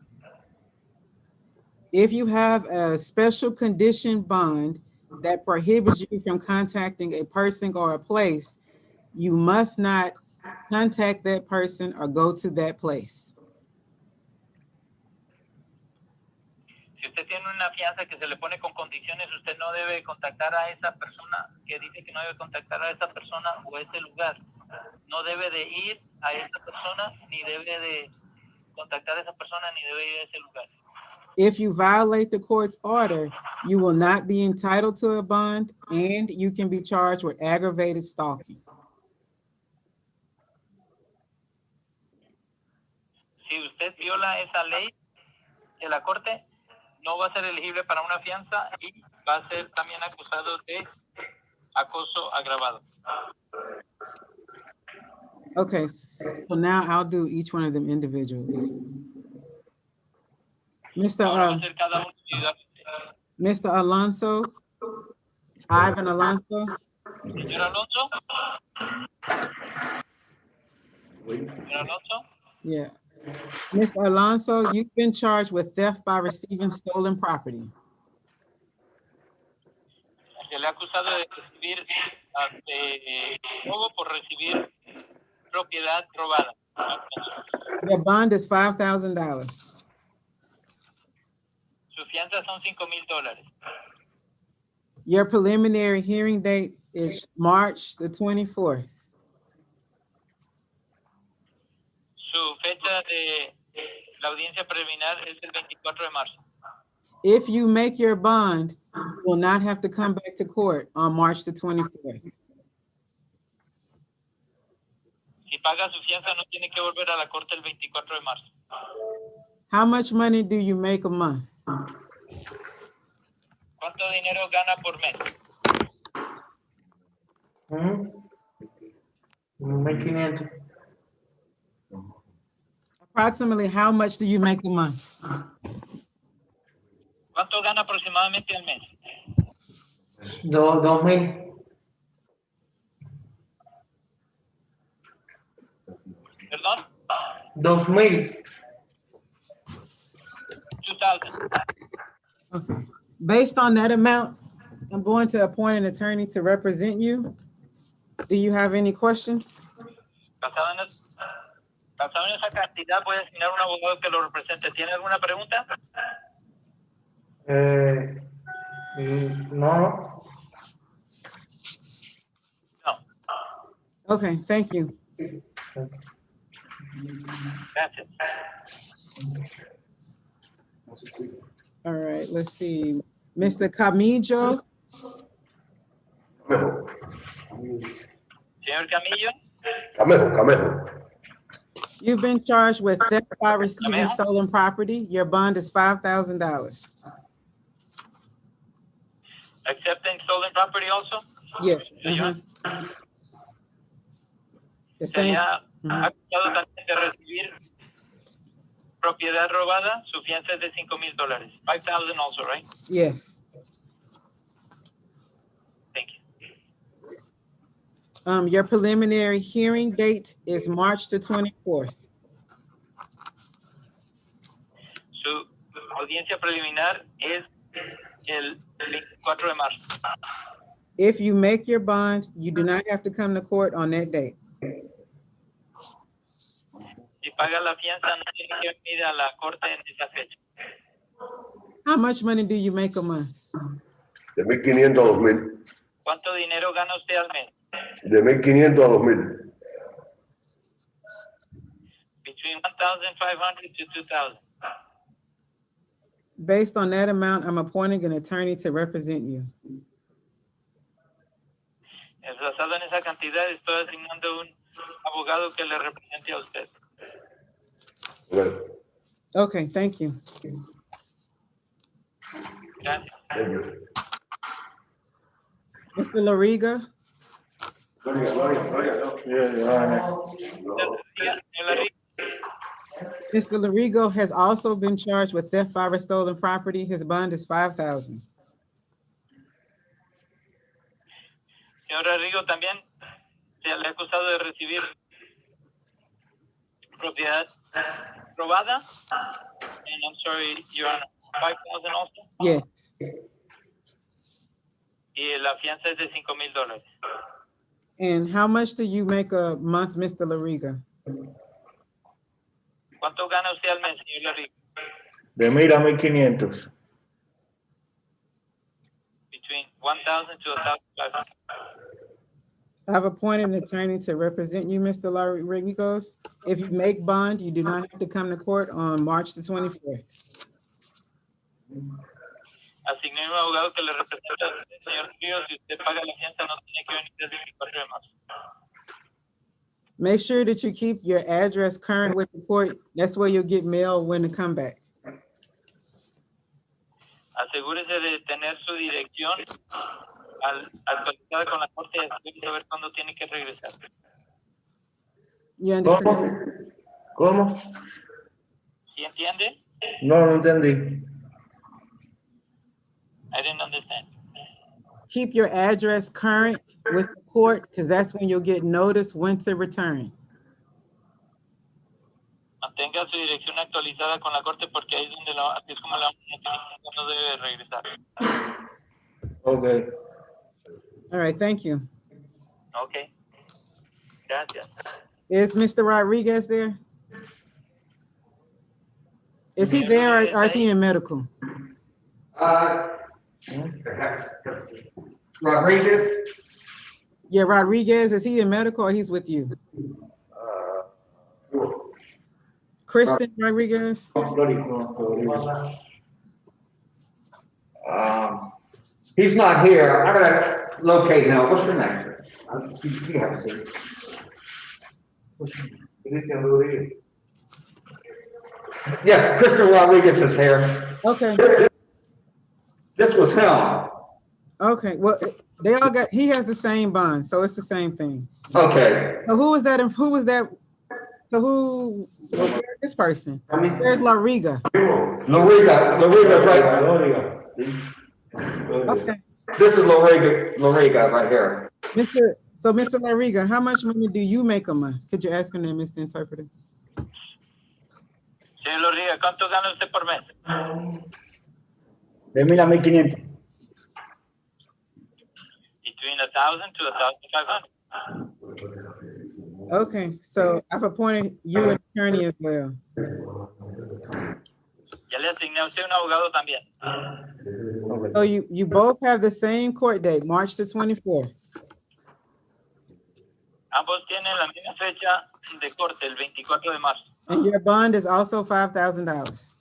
Speaker 1: If you have a special condition bond that prohibits you from contacting a person or a place, you must not contact that person or go to that place.
Speaker 7: Si usted tiene una fianza que se le pone con condiciones, usted no debe contactar a esa persona que dice que no debe contactar a esa persona o ese lugar. No debe de ir a esa persona, ni debe de contactar a esa persona, ni debe ir a ese lugar.
Speaker 1: If you violate the court's order, you will not be entitled to a bond and you can be charged with aggravated stalking.
Speaker 7: Si usted viola esa ley de la corte, no va a ser elegible para una fianza y va a ser también acusado de acoso agravado.
Speaker 1: Okay, so now I'll do each one of them individually.
Speaker 7: Ahora va a ser cada uno individualmente.
Speaker 1: Mr. Alonso, Ivan Alonso.
Speaker 7: Señor Alonso. Señor Alonso.
Speaker 1: Yeah. Mr. Alonso, you've been charged with theft by receiving stolen property.
Speaker 7: Se le ha acusado de recibir robo por recibir propiedad robada.
Speaker 1: Your bond is $5,000.
Speaker 7: Su fianza son $5,000.
Speaker 1: Your preliminary hearing date is March the 24th.
Speaker 7: Su fecha de la audiencia preliminar es el 24 de marzo.
Speaker 1: If you make your bond, you will not have to come back to court on March the 24th.
Speaker 7: Si paga su fianza, no tiene que volver a la corte el 24 de marzo.
Speaker 1: How much money do you make a month?
Speaker 7: ¿Cuánto dinero gana por mes?
Speaker 1: Approximately how much do you make a month?
Speaker 7: ¿Cuánto gana aproximadamente al mes?
Speaker 2: 2,000.
Speaker 7: ¿Perdón?
Speaker 2: 2,000.
Speaker 7: 2,000.
Speaker 1: Okay. Based on that amount, I'm going to appoint an attorney to represent you. Do you have any questions?
Speaker 7: Basado en esa cantidad, voy a asignar un abogado que lo represente. ¿Tiene alguna pregunta?
Speaker 2: No.
Speaker 7: No.
Speaker 1: Okay, thank you.
Speaker 7: Gracias.
Speaker 1: All right, let's see. Mr. Camillo,
Speaker 7: Señor Camillo.
Speaker 5: Camejo.
Speaker 1: you've been charged with theft by receiving stolen property. Your bond is $5,000.
Speaker 7: Accepting stolen property also?
Speaker 1: Yes.
Speaker 7: Señor.
Speaker 1: The
Speaker 7: Se
Speaker 1: same.
Speaker 7: ha acusado también de recibir propiedad robada. Su fianza es de $5,000. 5,000 also, right?
Speaker 1: Yes.
Speaker 7: Thank you.
Speaker 1: Your preliminary hearing date is March the 24th.
Speaker 7: Su audiencia preliminar es el 24 de marzo.
Speaker 1: If you make your bond, you do not have to come to court on that date.
Speaker 7: Si paga la fianza, no tiene que venir a la corte en esa fecha.
Speaker 1: How much money do you make a month?
Speaker 8: De 1.500 a 2.000.
Speaker 7: ¿Cuánto dinero gana usted al mes?
Speaker 8: De 1.500 a 2.000.
Speaker 7: Between 1,500 to 2,000.
Speaker 1: Based on that amount, I'm appointing an attorney to represent you.
Speaker 7: Basado en esa cantidad, estoy asignando un abogado que le represente a usted.
Speaker 8: Okay.
Speaker 1: Okay, thank you.
Speaker 7: Gracias.
Speaker 8: Thank you.
Speaker 1: Mr. Lariga, Mr. Larigo has also been charged with theft by or stolen property. His bond is $5,000.
Speaker 7: Señor Rodrigo, también se le ha acusado de recibir propiedad robada. And I'm sorry, Your Honor, 5,000 also?
Speaker 1: Yes.
Speaker 7: Y la fianza es de $5,000.
Speaker 1: And how much do you make a month, Mr. Lariga?
Speaker 7: ¿Cuánto gana usted al mes, señor Rodrigo?
Speaker 5: De 1.000 a 1.500.
Speaker 7: Between 1,000 to 1,500.
Speaker 1: I've appointed an attorney to represent you, Mr. Rodriguez. If you make bond, you do not have to come to court on March the 24th.
Speaker 7: Asigné un abogado que le representa al señor Ríos. Si usted paga la fianza, no tiene que venir el 24 de marzo.
Speaker 1: Make sure that you keep your address current with the court. That's where you'll get mail when to come back.
Speaker 7: Asegúrese de tener su dirección actualizada con la corte y así saber cuándo tiene que regresar.
Speaker 1: You understand?
Speaker 5: ¿Cómo?
Speaker 7: ¿Sí entiende?
Speaker 5: No, no entendí.
Speaker 7: I didn't understand.
Speaker 1: Keep your address current with the court because that's when you'll get notice when to return.
Speaker 7: Mantenga su dirección actualizada con la corte porque ahí es donde así es como la notificación cuando debe regresar.
Speaker 5: Okay.
Speaker 1: All right, thank you.
Speaker 7: Ok. Gracias.
Speaker 1: Is Mr. Rodriguez there? Is he there or is he in medical?
Speaker 2: Rodriguez?
Speaker 1: Yeah, Rodriguez, is he in medical or he's with you? Kristen Rodriguez?
Speaker 2: He's not here. I gotta locate him. What's your name? You have to see. Yes, Kristen Rodriguez is here.
Speaker 1: Okay,
Speaker 2: This was him.
Speaker 1: okay. Well, they all got, he has the same bond, so it's the same thing.
Speaker 2: Okay.
Speaker 1: So who was that? Who was that? So who, this person? Where's Lariga?
Speaker 2: Loriga's right.
Speaker 1: Okay.
Speaker 2: This is Loriga right here.
Speaker 1: So Mr. Lariga, how much money do you make a month? Could you ask him that, Mr. Interpreter?
Speaker 7: Señor Lorriga, ¿cuánto gana usted por mes?
Speaker 5: De 1.000 a 1.500.
Speaker 7: Between 1,000 to 1,500.
Speaker 1: Okay, so I've appointed you an attorney as well.
Speaker 7: Ya le asigné a usted un abogado también.
Speaker 1: So you both have the same court date, March the 24th.
Speaker 7: Ambos tienen la misma fecha de corte, el 24 de marzo.
Speaker 1: And your bond is also $5,000.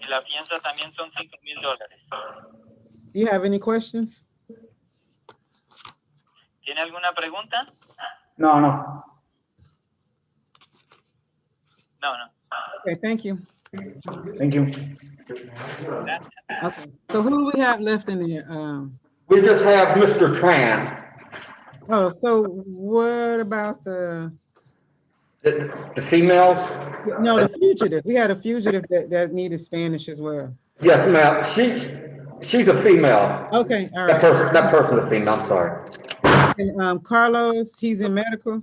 Speaker 7: Y la fianza también son $5,000.
Speaker 1: Do you have any questions?
Speaker 7: ¿Tiene alguna pregunta?
Speaker 5: No, no.
Speaker 7: No, no.
Speaker 1: Okay, thank you.
Speaker 5: Thank you.
Speaker 1: Okay, so who do we have left in there?
Speaker 2: We just have Mr. Tran.
Speaker 1: Oh, so what about the
Speaker 2: females?
Speaker 1: No, the fugitive. We had a fugitive that needed Spanish as well.
Speaker 2: Yes, ma'am. She's a female.
Speaker 1: Okay, all
Speaker 2: That
Speaker 1: right.
Speaker 2: person's a female, I'm sorry.
Speaker 1: And Carlos, he's in medical.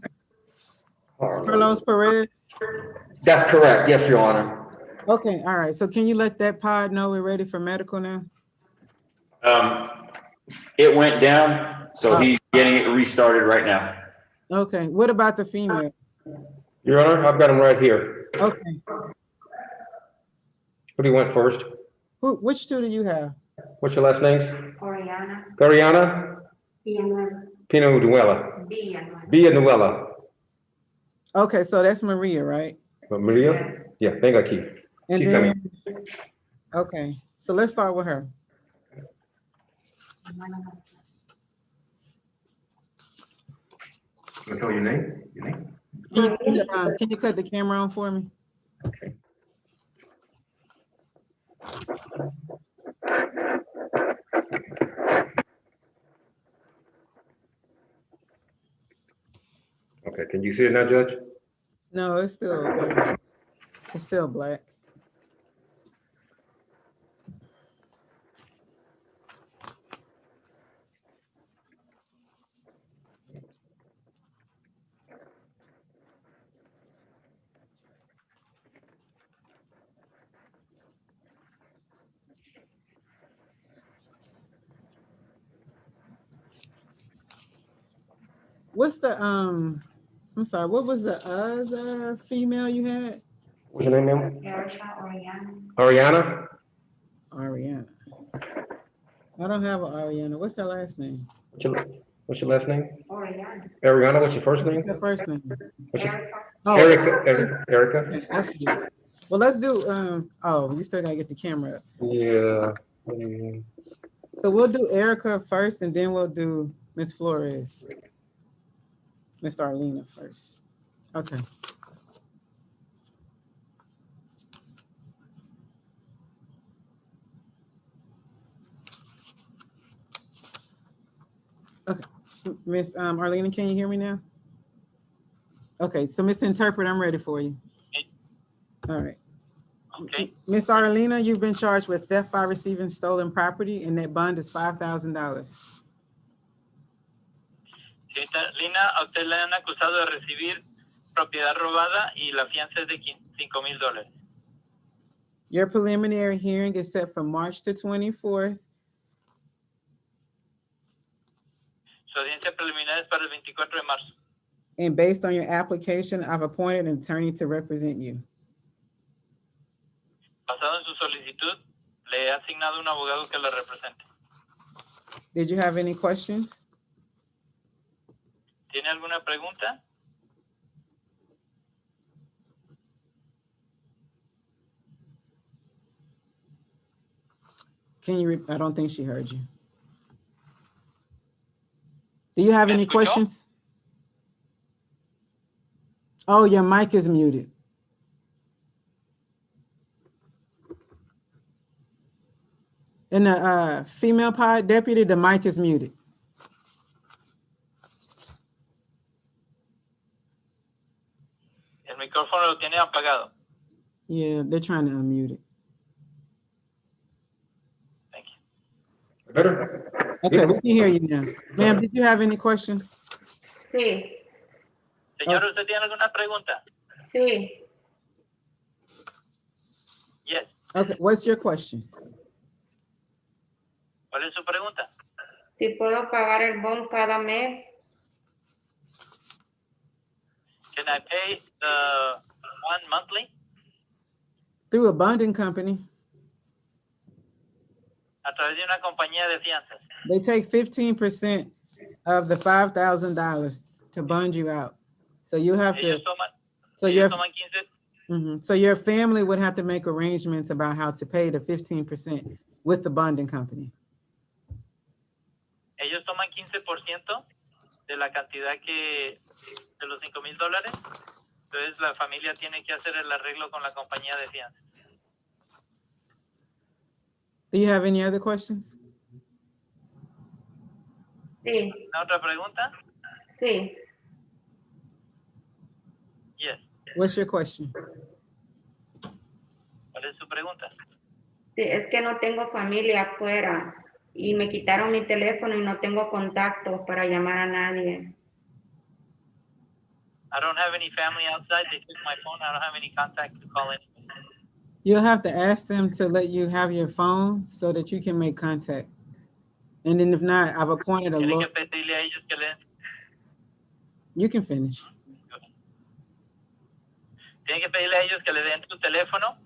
Speaker 1: Carlos Perez.
Speaker 2: That's correct, yes, Your Honor.
Speaker 1: Okay, all right. So can you let that pod know we're ready for medical now?
Speaker 9: It went down, so he's getting it restarted right now.
Speaker 1: Okay, what about the female?
Speaker 2: Your Honor, I've got them right here.
Speaker 1: Okay,
Speaker 2: What do you want first?
Speaker 1: which two do you have?
Speaker 2: What's your last names?
Speaker 4: Oriana.
Speaker 2: Gariana? Pinuela. Villanueva.
Speaker 1: Okay, so that's Maria, right?
Speaker 2: Maria? Yeah, venga aquí.
Speaker 1: And
Speaker 2: She's
Speaker 1: then,
Speaker 2: coming.
Speaker 1: okay, so let's start with her.
Speaker 2: Can I tell your name? Your name?
Speaker 1: Can you cut the camera on for me?
Speaker 2: Okay. Okay, can you see it now, Judge?
Speaker 1: No, it's still black. What's the I'm sorry, what was the other female you had?
Speaker 2: What's your name, ma'am?
Speaker 4: Oriana.
Speaker 2: Ariana?
Speaker 1: Ariana. I don't have an Ariana. What's her last name?
Speaker 2: What's your last name?
Speaker 4: Oriana.
Speaker 2: Ariana, what's your first name?
Speaker 1: What's her first name?
Speaker 2: What's your,
Speaker 1: Oh,
Speaker 2: Erica. Erica?
Speaker 1: okay, that's good. Well, let's do oh, you still gotta get the camera up.
Speaker 2: Yeah.
Speaker 1: So we'll do Erica first and then we'll do Miss Flores. Miss Arlena first. Okay. Okay. Miss Arlena, can you hear me now? Okay, so Mr. Interpreter, I'm ready for you. All right.
Speaker 7: Okay.
Speaker 1: Miss Arlena, you've been charged with theft by receiving stolen property and that bond is $5,000.
Speaker 7: Señorita Lina, a usted le han acusado de recibir propiedad robada y la fianza es de $5,000.
Speaker 1: Your preliminary hearing is set for March the 24th.
Speaker 7: Su audiencia preliminar es para el 24 de marzo.
Speaker 1: And based on your application, I've appointed an attorney to represent you.
Speaker 7: Basado en su solicitud, le he asignado un abogado que la represente.
Speaker 1: Did you have any questions?
Speaker 7: ¿Tiene alguna pregunta?
Speaker 1: Can you, I don't think she heard you. Do you have
Speaker 7: ¿Me
Speaker 1: any
Speaker 7: escuchó?
Speaker 1: questions? Oh, your mic is muted. In the female pod deputy, the mic is muted.
Speaker 7: El micrófono lo tiene apagado.
Speaker 1: Yeah, they're trying to unmute it.
Speaker 7: Thank you.
Speaker 2: Better?
Speaker 1: Okay, we can hear you now. Ma'am, did you have any questions?
Speaker 4: Sí,
Speaker 7: Señor, ¿usted tiene alguna pregunta?
Speaker 4: sí.
Speaker 7: Yes.
Speaker 1: Okay, what's your questions?
Speaker 7: ¿Cuál es su pregunta?
Speaker 4: Si puedo pagar el bond cada mes.
Speaker 7: Can I pay the one monthly?
Speaker 1: Through a bonding company.
Speaker 7: A través de una compañía de fianzas.
Speaker 1: They take 15% of the $5,000 to bond you out. So you have to,
Speaker 7: Ellos toman,
Speaker 1: so
Speaker 7: ellos
Speaker 1: your,
Speaker 7: toman 15,
Speaker 1: so your family would have to make arrangements about how to pay the 15% with the bonding company.
Speaker 7: ellos toman 15% de la cantidad que, de los $5,000. Entonces la familia tiene que hacer el arreglo con la compañía de fianzas.
Speaker 1: Do you have any other questions?
Speaker 4: Sí,
Speaker 7: ¿Una otra pregunta?
Speaker 4: sí.
Speaker 7: Yes.
Speaker 1: What's your question?
Speaker 7: ¿Cuál es su pregunta?
Speaker 4: Sí, es que no tengo familia afuera y me quitaron mi teléfono y no tengo contacto para llamar a nadie.
Speaker 7: I don't have any family outside. They took my phone. I don't have any contact to call anybody.
Speaker 1: You'll have to ask them to let you have your phone so that you can make contact. And then if not, I've appointed a
Speaker 7: Tienen
Speaker 1: lawyer.
Speaker 7: que pedirle a ellos que le den.
Speaker 1: You can finish.
Speaker 7: Tienen que pedirle a ellos que le den su teléfono.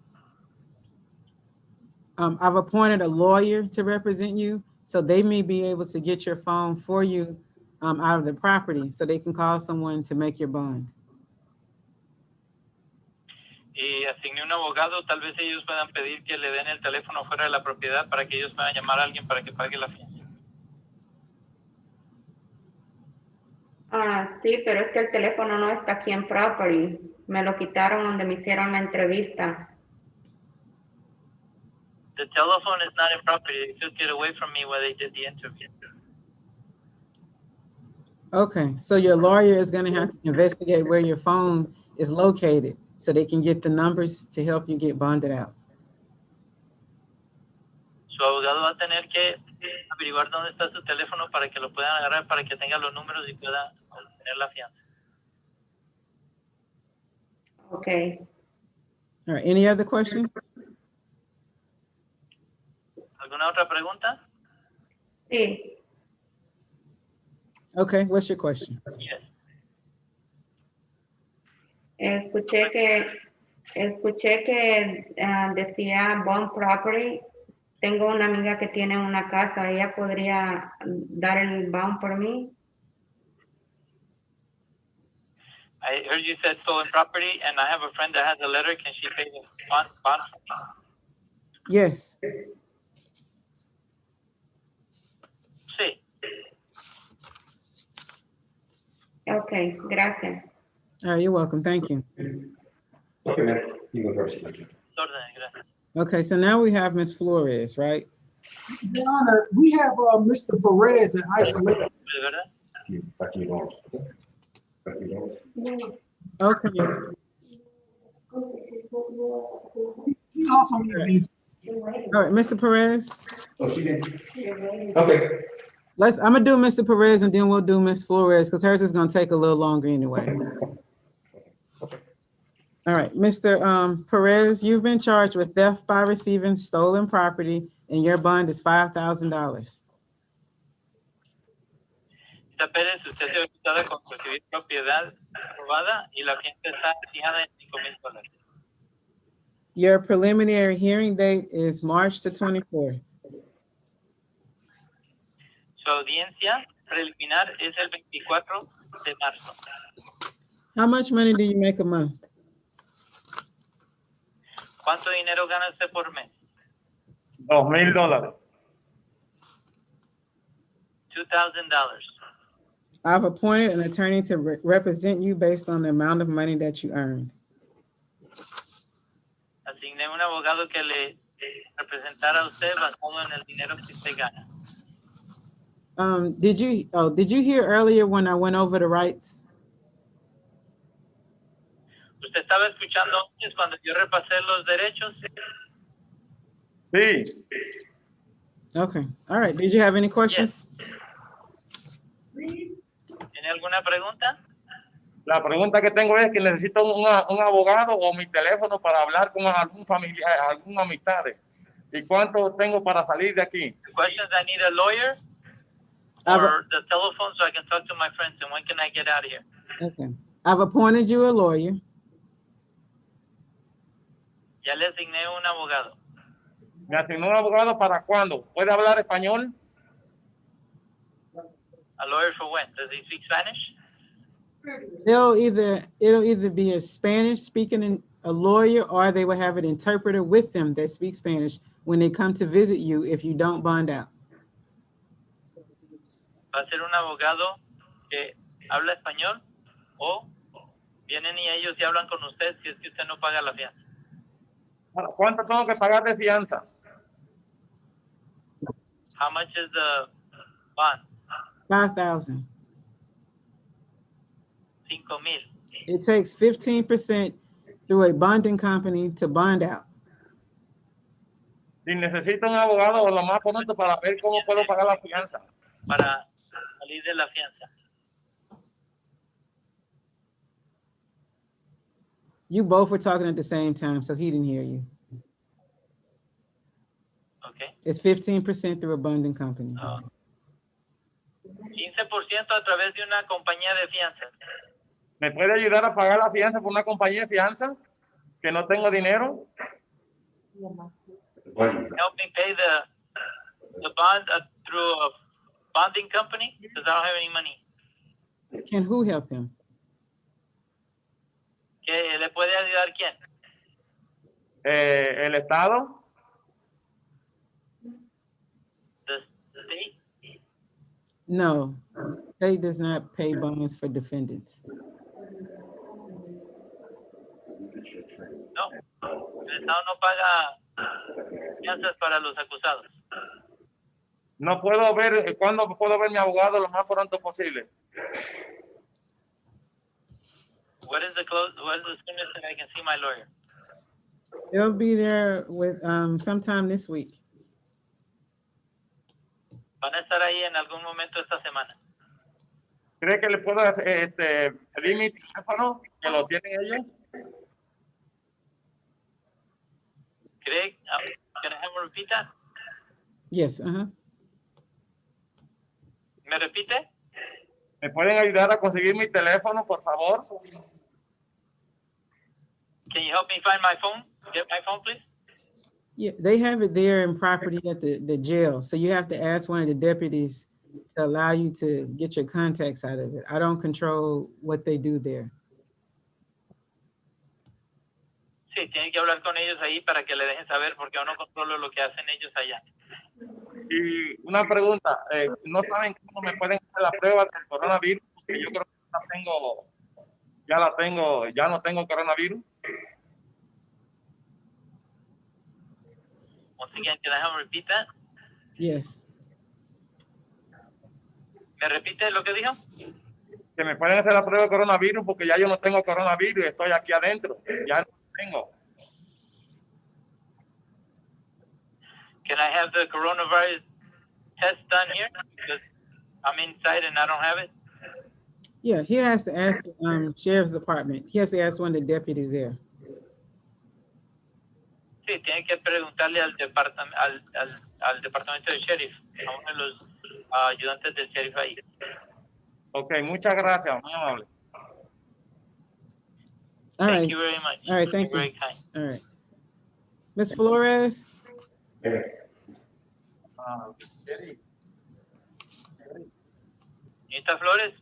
Speaker 1: I've appointed a lawyer to represent you, so they may be able to get your phone for you out of the property, so they can call someone to make your bond.
Speaker 7: Y asigné un abogado, tal vez ellos puedan pedir que le den el teléfono fuera de la propiedad para que ellos puedan llamar a alguien para que pague la fianza.
Speaker 4: Sí, pero es que el teléfono no está aquí en property. Me lo quitaron donde me hicieron la entrevista.
Speaker 7: The telephone is not in property. They took it away from me where they did the interview.
Speaker 1: Okay, so your lawyer is going to have to investigate where your phone is located so they can get the numbers to help you get bonded out.
Speaker 7: Su abogado va a tener que averiguar dónde está su teléfono para que lo puedan agarrar, para que tenga los números y pueda obtener la fianza.
Speaker 4: Okay.
Speaker 1: All right, any other question?
Speaker 7: ¿Alguna otra pregunta?
Speaker 4: Sí.
Speaker 1: Okay, what's your question?
Speaker 7: Yes.
Speaker 4: Escuché que decía bond property. Tengo una amiga que tiene una casa. ¿Ella podría dar el bond por mí?
Speaker 7: I heard you said stolen property, and I have a friend that has a letter. Can she pay the bond for me?
Speaker 1: Yes.
Speaker 7: Sí.
Speaker 4: Okay, gracias.
Speaker 1: All right, you're welcome. Thank you.
Speaker 2: Okay, man, you go first.
Speaker 7: Órdenes, gracias.
Speaker 1: Okay, so now we have Ms. Flores, right?
Speaker 3: Your Honor, we have Mr. Perez in isolation.
Speaker 7: ¿De verdad?
Speaker 2: Aquí vamos. Aquí vamos.
Speaker 1: Okay.
Speaker 3: He also needs
Speaker 1: All right, Mr. Perez.
Speaker 2: Oh, she did. Okay.
Speaker 1: I'm gonna do Mr. Perez and then we'll do Ms. Flores because hers is gonna take a little longer anyway. All right, Mr. Perez, you've been charged with theft by receiving stolen property and your bond is $5,000.
Speaker 7: Mr. Pérez, usted se ha acusado con recibir propiedad robada y la fianza está fijada en $5,000.
Speaker 1: Your preliminary hearing date is March the 24th.
Speaker 7: Su audiencia preliminar es el 24 de marzo.
Speaker 1: How much money do you make a month?
Speaker 7: ¿Cuánto dinero gana usted por mes?
Speaker 6: $2,000.
Speaker 7: $2,000.
Speaker 1: I've appointed an attorney to represent you based on the amount of money that you earned.
Speaker 7: Asigné un abogado que le representara a usted basado en el dinero que usted gana.
Speaker 1: Did you hear earlier when I went over the rights?
Speaker 7: ¿Usted estaba escuchando antes cuando yo repasé los derechos?
Speaker 6: Sí.
Speaker 1: Okay, all right. Did you have any questions?
Speaker 7: ¿Tiene alguna pregunta?
Speaker 6: La pregunta que tengo es que necesito un abogado o mi teléfono para hablar con algún familiar, algún amistad. ¿Y cuánto tengo para salir de aquí?
Speaker 7: The question is, I need a lawyer or the telephone so I can talk to my friends. And when can I get out of here?
Speaker 1: Okay, I've appointed you a lawyer.
Speaker 7: Ya le asigné un abogado.
Speaker 6: ¿Me asignó un abogado para cuándo? ¿Puede hablar español?
Speaker 7: A lawyer for when? Does he speak Spanish?
Speaker 1: It'll either be a Spanish speaking a lawyer or they will have an interpreter with them that speaks Spanish when they come to visit you if you don't bond out.
Speaker 7: Va a ser un abogado que habla español o vienen y ellos y hablan con usted si es que usted no paga la fianza.
Speaker 6: ¿Cuánto tengo que pagar de fianza?
Speaker 7: How much is the bond?
Speaker 1: 5,000.
Speaker 7: 5,000.
Speaker 1: It takes 15% through a bonding company to bond out.
Speaker 6: Si necesito un abogado lo más pronto para ver cómo puedo pagar la fianza.
Speaker 7: Para salir de la fianza.
Speaker 1: You both were talking at the same time, so he didn't hear you. It's 15% through a bonding company.
Speaker 7: 15% a través de una compañía de fianza.
Speaker 6: ¿Me puede ayudar a pagar la fianza por una compañía de fianza? Que no tengo dinero.
Speaker 7: Help me pay the bond through a bonding company because I don't have any money.
Speaker 1: Can who help him?
Speaker 7: ¿Qué le puede ayudar quién?
Speaker 6: El Estado.
Speaker 7: The state?
Speaker 1: No, state does not pay bonds for defendants.
Speaker 7: No. El Estado no paga fianzas para los acusados.
Speaker 6: No puedo ver, ¿cuándo puedo ver mi abogado lo más pronto posible?
Speaker 7: What is the soonest that I can see my lawyer?
Speaker 1: They'll be there with sometime this week.
Speaker 7: Van a estar ahí en algún momento esta semana.
Speaker 6: ¿Cree que le puedo pedir mi teléfono que lo tienen ellos?
Speaker 7: Craig, can I have him repeat that?
Speaker 1: Yes,
Speaker 7: ¿Me repite?
Speaker 6: ¿Me pueden ayudar a conseguir mi teléfono, por favor?
Speaker 7: Can you help me find my phone? Get my phone, please?
Speaker 1: Yeah, they have it there in property at the jail. So you have to ask one of the deputies to allow you to get your contacts out of it. I don't control what they do there.
Speaker 7: Sí, tienen que hablar con ellos ahí para que le dejen saber porque yo no controlo lo que hacen ellos allá.
Speaker 6: Y una pregunta, ¿no saben cómo me pueden hacer la prueba del coronavirus? Porque yo creo que ya no tengo coronavirus.
Speaker 7: Once again, can I have him repeat that?
Speaker 1: Yes.
Speaker 7: ¿Me repite lo que dijo?
Speaker 6: Que me pueden hacer la prueba de coronavirus porque ya yo no tengo coronavirus y estoy aquí adentro. Ya no tengo.
Speaker 7: Can I have the coronavirus test done here? Because I'm inside and I don't have it.
Speaker 1: Yeah, he has to ask the sheriff's department. He has to ask one of the deputies there.
Speaker 7: Sí, tiene que preguntarle al departamento del sheriff, a uno de los ayudantes del sheriff ahí.
Speaker 6: Ok, muchas gracias, muy amable.
Speaker 1: All right.
Speaker 7: Thank you very much.
Speaker 1: All right, thank you.
Speaker 7: Very kind.
Speaker 1: All right. Ms. Flores?
Speaker 7: ¿Nita Flores?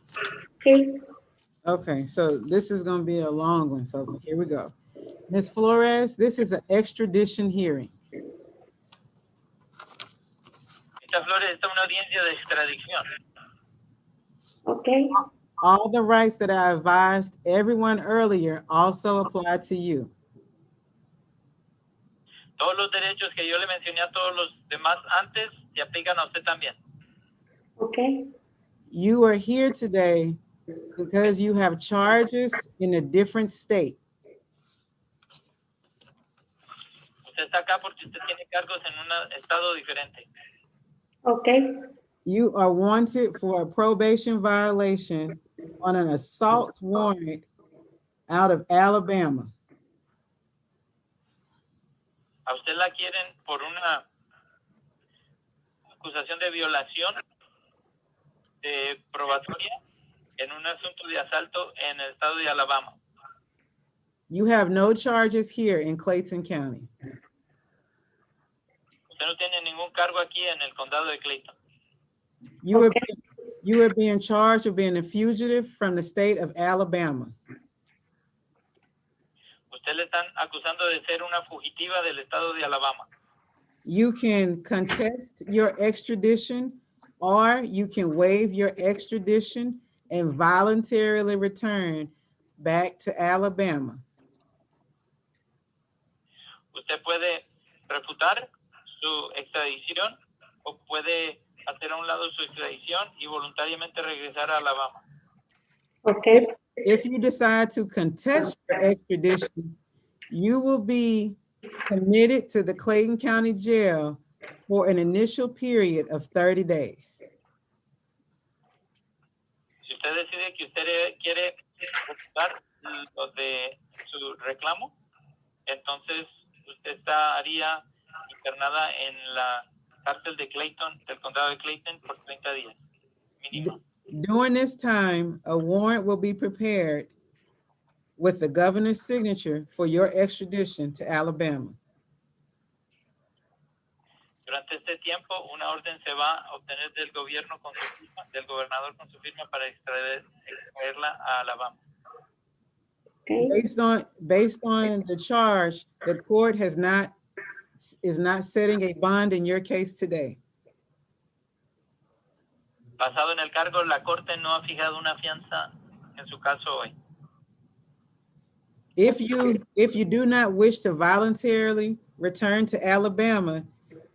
Speaker 1: Okay, so this is going to be a long one. So here we go. Ms. Flores, this is an extradition hearing.
Speaker 7: Nita Flores, esta es una audiencia de extradición.
Speaker 10: Okay.
Speaker 1: All the rights that I advised everyone earlier also apply to you.
Speaker 7: Todos los derechos que yo le mencioné a todos los demás antes se aplican a usted también.
Speaker 10: Okay.
Speaker 1: You are here today because you have charges in a different state.
Speaker 7: Usted está acá porque usted tiene cargos en un estado diferente.
Speaker 10: Okay.
Speaker 1: You are wanted for a probation violation on an assault warrant out of Alabama.
Speaker 7: A usted la quieren por una acusación de violación de probatoria en un asunto de asalto en el estado de Alabama.
Speaker 1: You have no charges here in Clayton County.
Speaker 7: Usted no tiene ningún cargo aquí en el condado de Clayton.
Speaker 1: You are being charged of being a fugitive from the state of Alabama.
Speaker 7: Usted le están acusando de ser una fugitiva del estado de Alabama.
Speaker 1: You can contest your extradition, or you can waive your extradition and voluntarily return back to Alabama.
Speaker 7: Usted puede refutar su extradición o puede hacer a un lado su extradición y voluntariamente regresar a Alabama.
Speaker 10: Okay.
Speaker 1: If you decide to contest your extradition, you will be committed to the Clayton County Jail for an initial period of 30 days.
Speaker 7: Si usted decide que usted quiere refutar lo de su reclamo, entonces usted estaría internada en la cárcel de Clayton, del condado de Clayton, por 30 días. Mínimo.
Speaker 1: During this time, a warrant will be prepared with the governor's signature for your extradition to Alabama.
Speaker 7: Durante este tiempo, una orden se va a obtener del gobierno con su firma, del gobernador con su firma para extraerla a Alabama.
Speaker 10: Okay.
Speaker 1: Based on the charge, the court is not setting a bond in your case today.
Speaker 7: Basado en el cargo, la corte no ha fijado una fianza en su caso hoy.
Speaker 1: If you do not wish to voluntarily return to Alabama,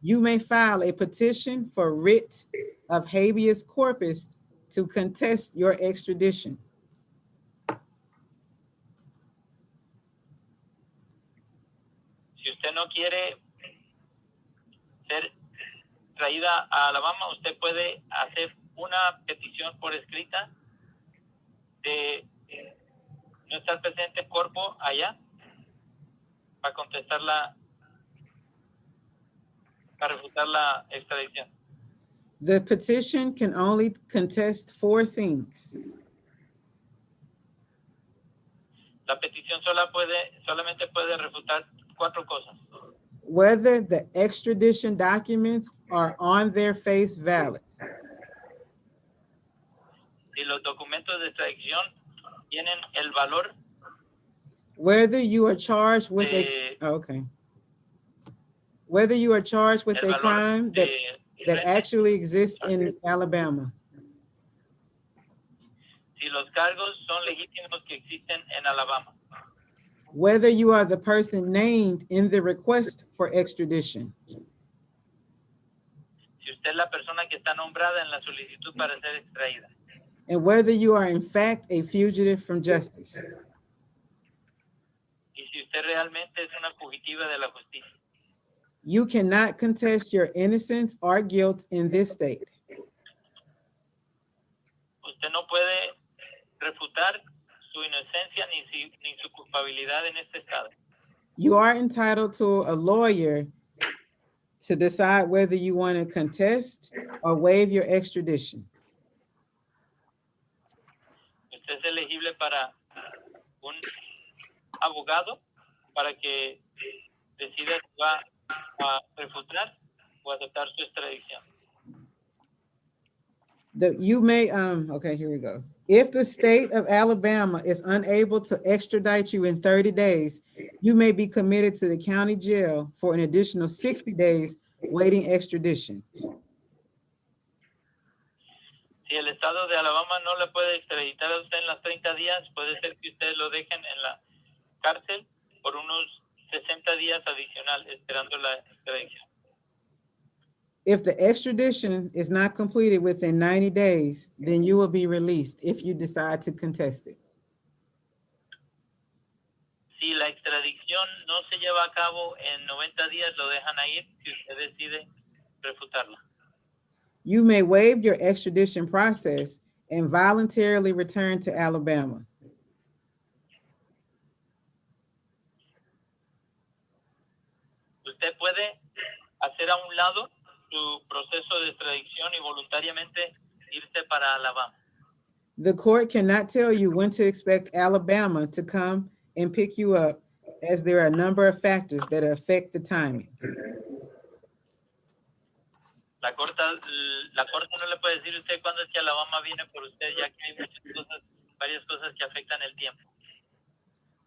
Speaker 1: you may file a petition for writ of habeas corpus to contest your extradition.
Speaker 7: Si usted no quiere ser traída a Alabama, usted puede hacer una petición por escrita de no estar presente en cuerpo allá para contestar para refutar la extradición.
Speaker 1: The petition can only contest 4 things.
Speaker 7: La petición solamente puede refutar 4 cosas.
Speaker 1: Whether the extradition documents are on their face valid.
Speaker 7: Si los documentos de extradición tienen el valor.
Speaker 1: Whether you are charged with whether you are charged with a crime that actually exists in Alabama.
Speaker 7: Si los cargos son legítimos que existen en Alabama.
Speaker 1: Whether you are the person named in the request for extradition.
Speaker 7: Si usted es la persona que está nombrada en la solicitud para ser extraída.
Speaker 1: And whether you are in fact a fugitive from justice.
Speaker 7: Y si usted realmente es una fugitiva de la justicia.
Speaker 1: You cannot contest your innocence or guilt in this state.
Speaker 7: Usted no puede refutar su inocencia ni su culpabilidad en este estado.
Speaker 1: You are entitled to a lawyer to decide whether you want to contest or waive your extradition.
Speaker 7: Usted es elegible para un abogado para que decida si va a refutar o aceptar su extradición.
Speaker 1: You may, okay, here we go. If the state of Alabama is unable to extradite you in 30 days, you may be committed to the county jail for an additional 60 days waiting extradition.
Speaker 7: Si el estado de Alabama no le puede extraditar a usted en los 30 días, puede ser que ustedes lo dejen en la cárcel por unos 60 días adicional esperando la extradición.
Speaker 1: If the extradition is not completed within 90 days, then you will be released if you decide to contest it.
Speaker 7: Si la extradición no se lleva a cabo en 90 días, lo dejan a ir si usted decide refutarla.
Speaker 1: You may waive your extradition process and voluntarily return to Alabama.
Speaker 7: Usted puede hacer a un lado su proceso de extradición y voluntariamente irse para Alabama.
Speaker 1: The court cannot tell you when to expect Alabama to come and pick you up, as there are a number of factors that affect the timing.
Speaker 7: La corte no le puede decir a usted cuándo es que Alabama viene por usted, ya que hay varias cosas que afectan el tiempo.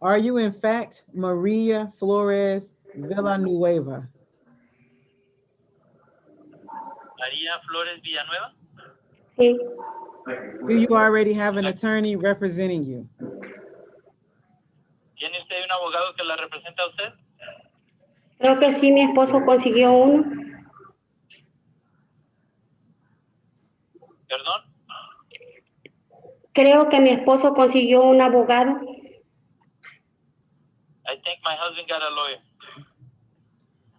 Speaker 1: Are you in fact Maria Flores Villanueva?
Speaker 7: María Flores Villanueva.
Speaker 10: Sí.
Speaker 1: Do you already have an attorney representing you?
Speaker 7: ¿Tiene usted un abogado que la representa a usted?
Speaker 10: Creo que sí, mi esposo consiguió uno.
Speaker 7: ¿Perdón?
Speaker 10: Creo que mi esposo consiguió un abogado.
Speaker 7: I think my husband got a lawyer.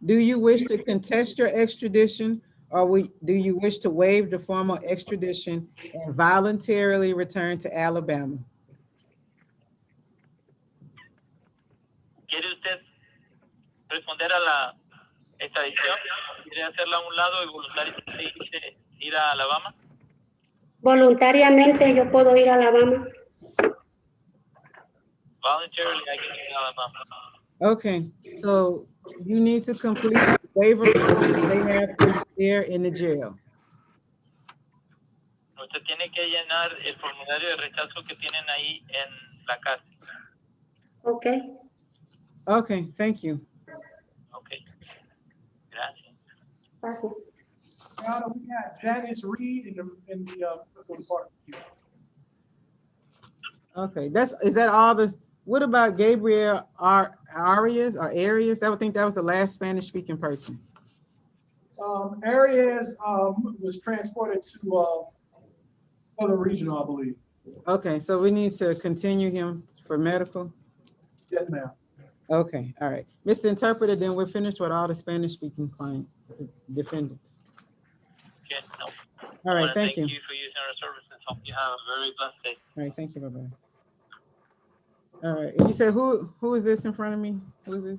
Speaker 1: Do you wish to contest your extradition, or do you wish to waive the formal extradition and voluntarily return to Alabama?
Speaker 7: ¿Quiere usted responder a la extradición, quiere hacerla a un lado y voluntariamente ir a Alabama.
Speaker 10: Voluntariamente yo puedo ir a Alabama.
Speaker 7: Voluntarily, I can ir a Alabama.
Speaker 1: Okay, so you need to complete the waiver form that they have for you there in the jail.
Speaker 7: Usted tiene que llenar el formulario de rechazo que tienen ahí en la cárcel.
Speaker 10: Okay.
Speaker 1: Okay, thank you.
Speaker 7: Okay. Gracias.
Speaker 10: Gracias.
Speaker 3: Your Honor, we got Janice Reed in the department.
Speaker 1: Okay, is that all the, what about Gabriel Arias? I would think that was the last Spanish speaking person.
Speaker 3: Arias was transported to other regional, I believe.
Speaker 1: Okay, so we need to continue him for medical?
Speaker 3: Yes, ma'am.
Speaker 1: Okay, all right. Mr. Interpreter, then we're finished with all the Spanish speaking defendants.
Speaker 7: Okay, no.
Speaker 1: All right,
Speaker 7: I wanna
Speaker 1: thank you.
Speaker 7: Thank you for using our services. Hope you have a very blessed day.
Speaker 1: All right, thank you, bye-bye. All right, you said who is this in front of me? Who is this?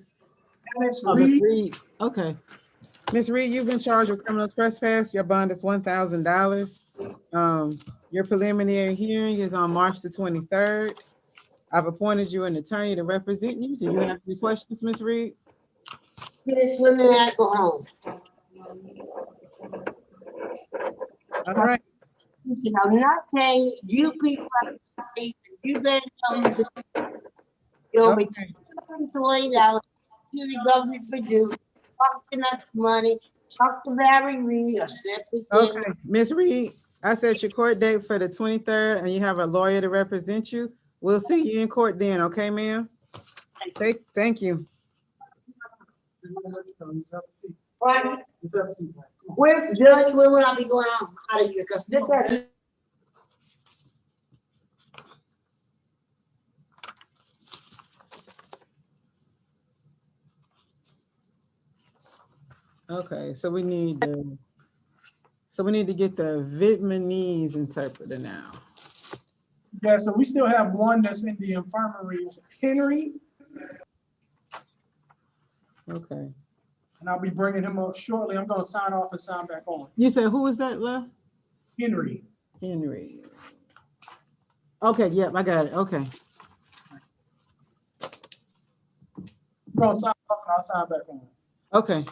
Speaker 3: Janice
Speaker 1: Oh, Ms.
Speaker 3: Reed.
Speaker 1: Reed. Okay. Ms. Reed, you've been charged with criminal trespass. Your bond is $1,000. Your preliminary hearing is on March the 23rd. I've appointed you an attorney to represent you. Do you have any questions, Ms. Reed?
Speaker 11: Yes, when I go home.
Speaker 1: All right.
Speaker 11: I'm not saying you people, you better tell them to. You'll be
Speaker 1: Okay.
Speaker 11: $20, give the government for due, talk to us money, talk to Barry Reed or Stephanie.
Speaker 1: Okay, Ms. Reed, I set your court date for the 23rd and you have a lawyer to represent you. We'll see you in court then, okay, ma'am? Thank you.
Speaker 11: Right? Where's the judge? Where will I be going on out of here? 'Cause this is-
Speaker 1: Okay, so we need to get the Vietnamese interpreter now.
Speaker 3: Yeah, so we still have one that's in the infirmary, Henry,
Speaker 1: Okay.
Speaker 3: and I'll be bringing him up shortly. I'm gonna sign off and sign back on.
Speaker 1: You said who is that left?
Speaker 3: Henry.
Speaker 1: Henry. Okay, yep, I got it. Okay.
Speaker 3: I'm gonna sign off and I'll sign back on.
Speaker 1: Okay.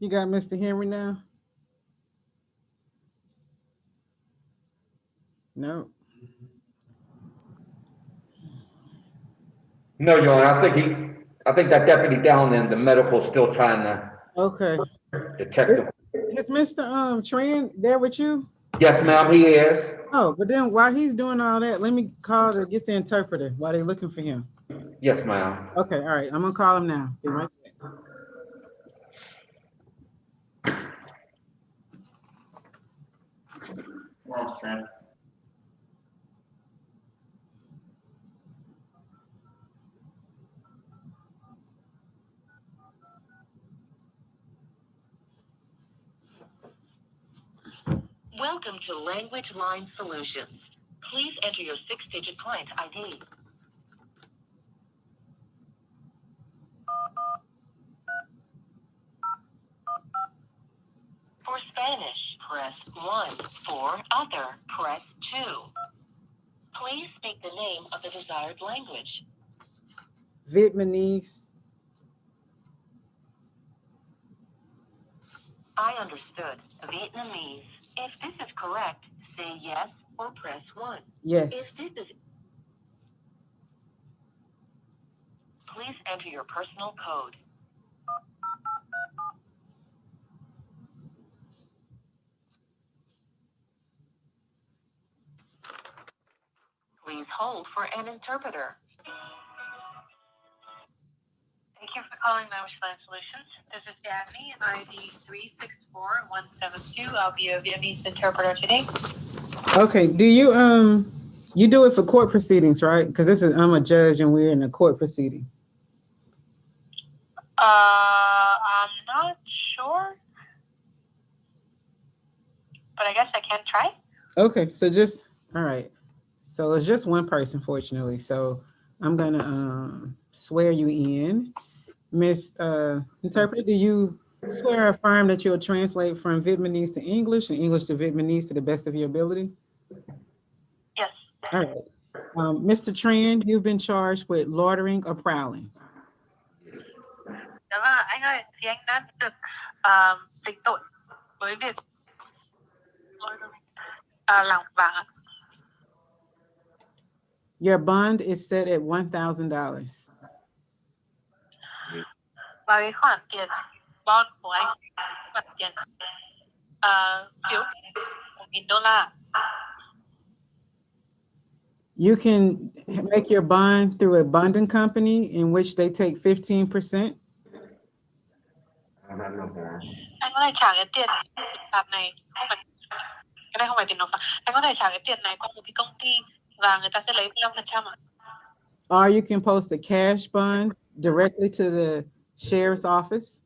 Speaker 1: You got Mr. Henry now? No.
Speaker 2: No, Your Honor, I think that deputy down in the medical is still trying to
Speaker 1: Okay.
Speaker 2: detect the.
Speaker 1: Is Mr. Tran there with you?
Speaker 2: Yes, ma'am, he is.
Speaker 1: Oh, but then while he's doing all that, let me call to get the interpreter while they're looking for him.
Speaker 2: Yes, ma'am.
Speaker 1: Okay, all right. I'm gonna call him now. Be right back.
Speaker 12: Welcome to Language Line Solutions. Please enter your 6-digit client ID. For Spanish, press 1. For other, press 2. Please speak the name of the desired language.
Speaker 1: Vietnamese.
Speaker 12: I understood. Vietnamese. If this is correct, say yes or press 1.
Speaker 1: Yes.
Speaker 12: If this is... Please enter your personal code. Please hold for an interpreter.
Speaker 7: Thank you for calling Language Line Solutions. This is Daphne, ID 364172. I'll be a Vietnamese interpreter today.
Speaker 1: Okay. Do you you do it for court proceedings, right? Because I'm a judge and we're in a court proceeding.
Speaker 7: I'm not sure, but I guess I can try.
Speaker 1: Okay, so all right. So it's just one person, fortunately. So I'm gonna swear you in. Miss Interpreter, do you swear or affirm that you'll translate from Vietnamese to English and English to Vietnamese to the best of your ability?
Speaker 7: Yes.
Speaker 1: All right. Mr. Tran, you've been charged with loitering or prowling.
Speaker 7: Dạ vâng, anh ơi, thì anh đã được định tội với việc lảng vảng ạ.
Speaker 1: Your bond is set at $1,000.
Speaker 7: Và cái khoản tiền bond của anh, khoản tiền phiếu $1,000.
Speaker 1: You can make your bond through a bonding company in which they take 15%.
Speaker 7: Anh có thể trả cái tiền phạt này, không phải, cái này không phải tiền nộp phạt. Anh có thể trả cái tiền này qua một cái công ty và người ta sẽ lấy 15% ạ.
Speaker 1: Or you can post a cash bond directly to the sheriff's office.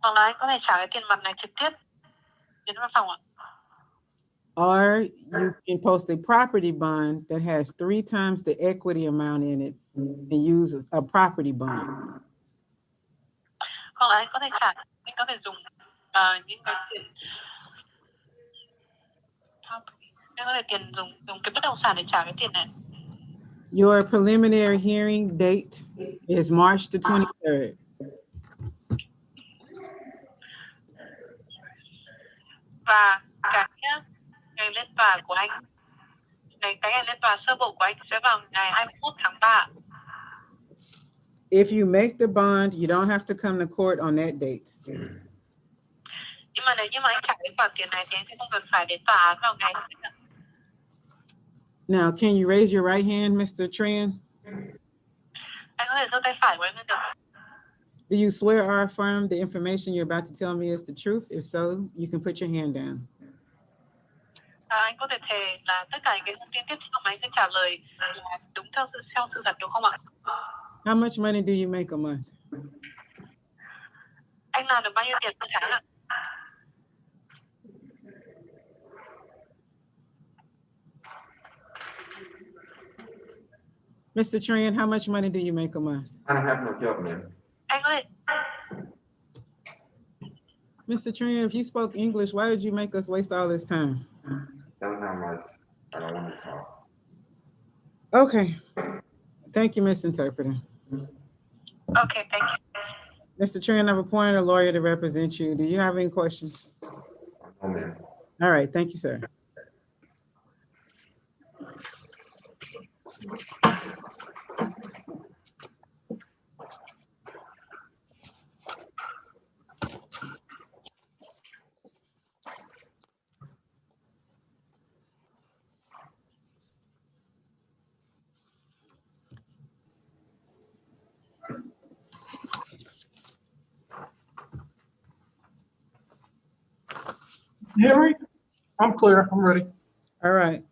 Speaker 7: Hoặc là anh có thể trả cái tiền mặt này trực tiếp đến văn phòng ạ.
Speaker 1: Or you can post a property bond that has 3 times the equity amount in it and use a property bond.
Speaker 7: Hoặc là anh có thể dùng những cái tiền anh có thể dùng cái bất động sản để trả cái tiền này.
Speaker 1: Your preliminary hearing date is March the 23rd.
Speaker 7: Và cái ngày lên tòa của anh, cái ngày lên tòa sơ bộ của anh sẽ vào ngày 21 tháng 3.
Speaker 1: If you make the bond, you don't have to come to court on that date.
Speaker 7: Nhưng mà nếu như mà anh trả cái khoản tiền này thì anh sẽ không cần phải đến tòa vào ngày.
Speaker 1: Now, can you raise your right hand, Mr. Tran?
Speaker 7: Anh có thể giơ tay phải của anh lên được.
Speaker 1: Do you swear or affirm the information you're about to tell me is the truth? If so, you can put your hand down.
Speaker 7: Anh có thể thề là tất cả những cái thông tin tiếp theo mà anh sẽ trả lời là đúng theo sự thật đúng không ạ?
Speaker 1: How much money do you make a month?
Speaker 7: Anh làm được bao nhiêu tiền một tháng ạ?
Speaker 1: Mr. Tran, how much money do you make a month?
Speaker 2: I don't have no job, man.
Speaker 7: Anh có thể.
Speaker 1: Mr. Tran, if you spoke English, why did you make us waste all this time?
Speaker 2: That's not much. I don't want to talk.
Speaker 1: Okay. Thank you, Miss Interpreter.
Speaker 7: Okay, thank you.
Speaker 1: Mr. Trent, I've appointed a lawyer to represent you. Do you have any questions?
Speaker 5: Amen.
Speaker 1: All right, thank you, sir.
Speaker 3: You hear me? I'm clear. I'm ready.
Speaker 1: All right.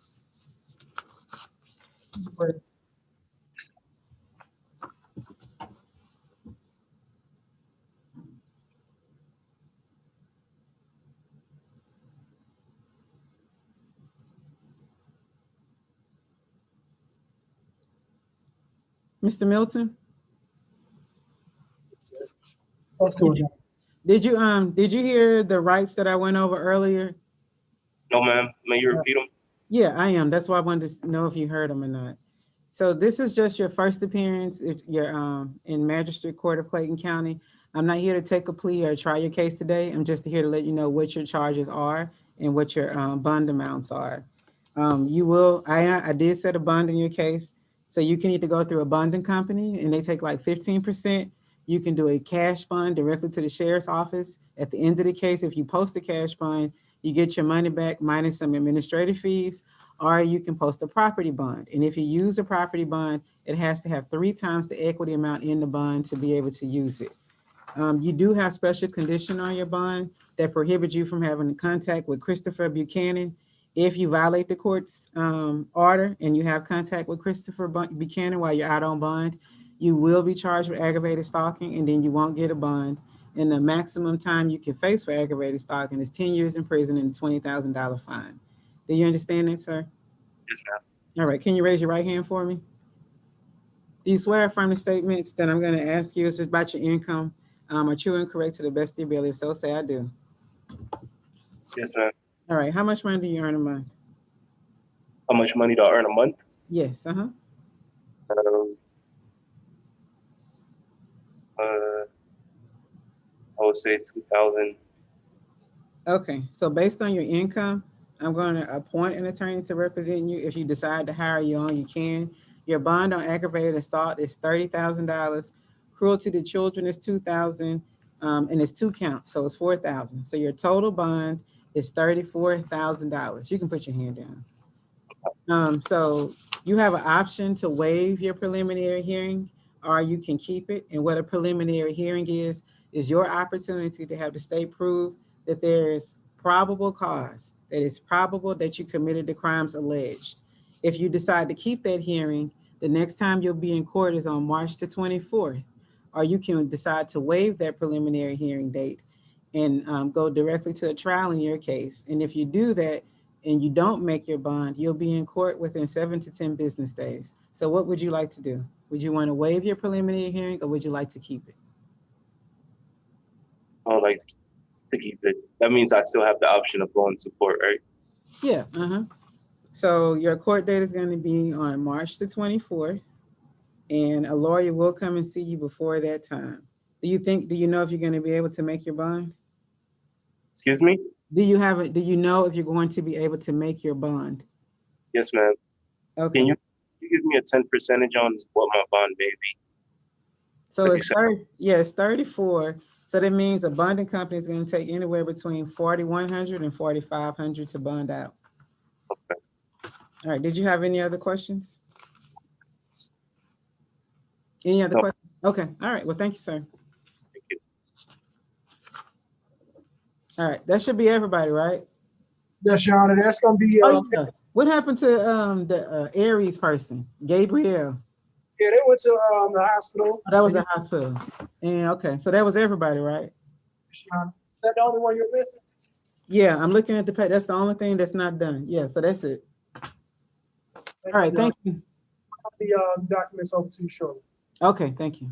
Speaker 1: Mr. Milton, did you hear the rights that I went over earlier?
Speaker 13: No, ma'am. May you repeat them?
Speaker 1: Yeah, I am. That's why I wanted to know if you heard them or not. So this is just your first appearance. You're in Magistrate Court of Clayton County. I'm not here to take a plea or try your case today. I'm just here to let you know what your charges are and what your bond amounts are. I did set a bond in your case. So you can either go through a bonding company and they take like 15%. You can do a cash bond directly to the sheriff's office. At the end of the case, if you post a cash bond, you get your money back minus some administrative fees, or you can post a property bond. And if you use a property bond, it has to have 3 times the equity amount in the bond to be able to use it. You do have special condition on your bond that prohibits you from having contact with Christopher Buchanan. If you violate the court's order and you have contact with Christopher Buchanan while you're out on bond, you will be charged with aggravated stalking and then you won't get a bond. And the maximum time you can face for aggravated stalking is 10 years in prison and a $20,000 fine. Do you understand that, sir?
Speaker 13: Yes, ma'am.
Speaker 1: All right, can you raise your right hand for me? Do you swear affirm the statements that I'm gonna ask you is about your income are true and correct to the best of your ability? If so, say I do.
Speaker 13: Yes, ma'am.
Speaker 1: All right, how much money do you earn a month?
Speaker 13: How much money do I earn a month?
Speaker 1: Yes,
Speaker 13: I would say 2,000.
Speaker 1: Okay, so based on your income, I'm going to appoint an attorney to represent you. If you decide to hire you on, you can. Your bond on aggravated assault is $30,000. Cruelty to children is $2,000, and it's 2 counts, so it's $4,000. So your total bond is $34,000. You can put your hand down. So you have an option to waive your preliminary hearing, or you can keep it. And what a preliminary hearing is your opportunity to have the state prove that there is probable cause, that it's probable that you committed the crimes alleged. If you decide to keep that hearing, the next time you'll be in court is on March the 24th, or you can decide to waive that preliminary hearing date and go directly to a trial in your case. And if you do that and you don't make your bond, you'll be in court within 7 to 10 business days. So what would you like to do? Would you want to waive your preliminary hearing or would you like to keep it?
Speaker 13: I would like to keep it. That means I still have the option of going to court, right?
Speaker 1: Yeah, So your court date is going to be on March the 24th, and a lawyer will come and see you before that time. Do you know if you're going to be able to make your bond?
Speaker 13: Excuse me?
Speaker 1: Do you know if you're going to be able to make your bond?
Speaker 13: Yes, ma'am.
Speaker 1: Okay.
Speaker 13: Can you give me a 10% on what my bond may be?
Speaker 1: So it's 30, yeah, it's 34. So that means a bonding company is going to take anywhere between $4,100 and $4,500 to bond out.
Speaker 13: Okay.
Speaker 1: All right. Did you have any other questions? Any other questions? Okay. All right. Well, thank you, sir.
Speaker 13: Thank you.
Speaker 1: All right. That should be everybody, right?
Speaker 3: Yes, Your Honor. That's going to be.
Speaker 1: Yeah. What happened to the Aries person, Gabriel?
Speaker 3: Yeah, they went to the hospital.
Speaker 1: Oh, that was a hospital. And okay, so that was everybody, right?
Speaker 3: Is that the only one you're missing?
Speaker 1: Yeah, I'm looking at the page. That's the only thing that's not done. Yeah, so that's it. All right, thank you.
Speaker 3: I'll have the documents over to you shortly.
Speaker 1: Okay, thank you.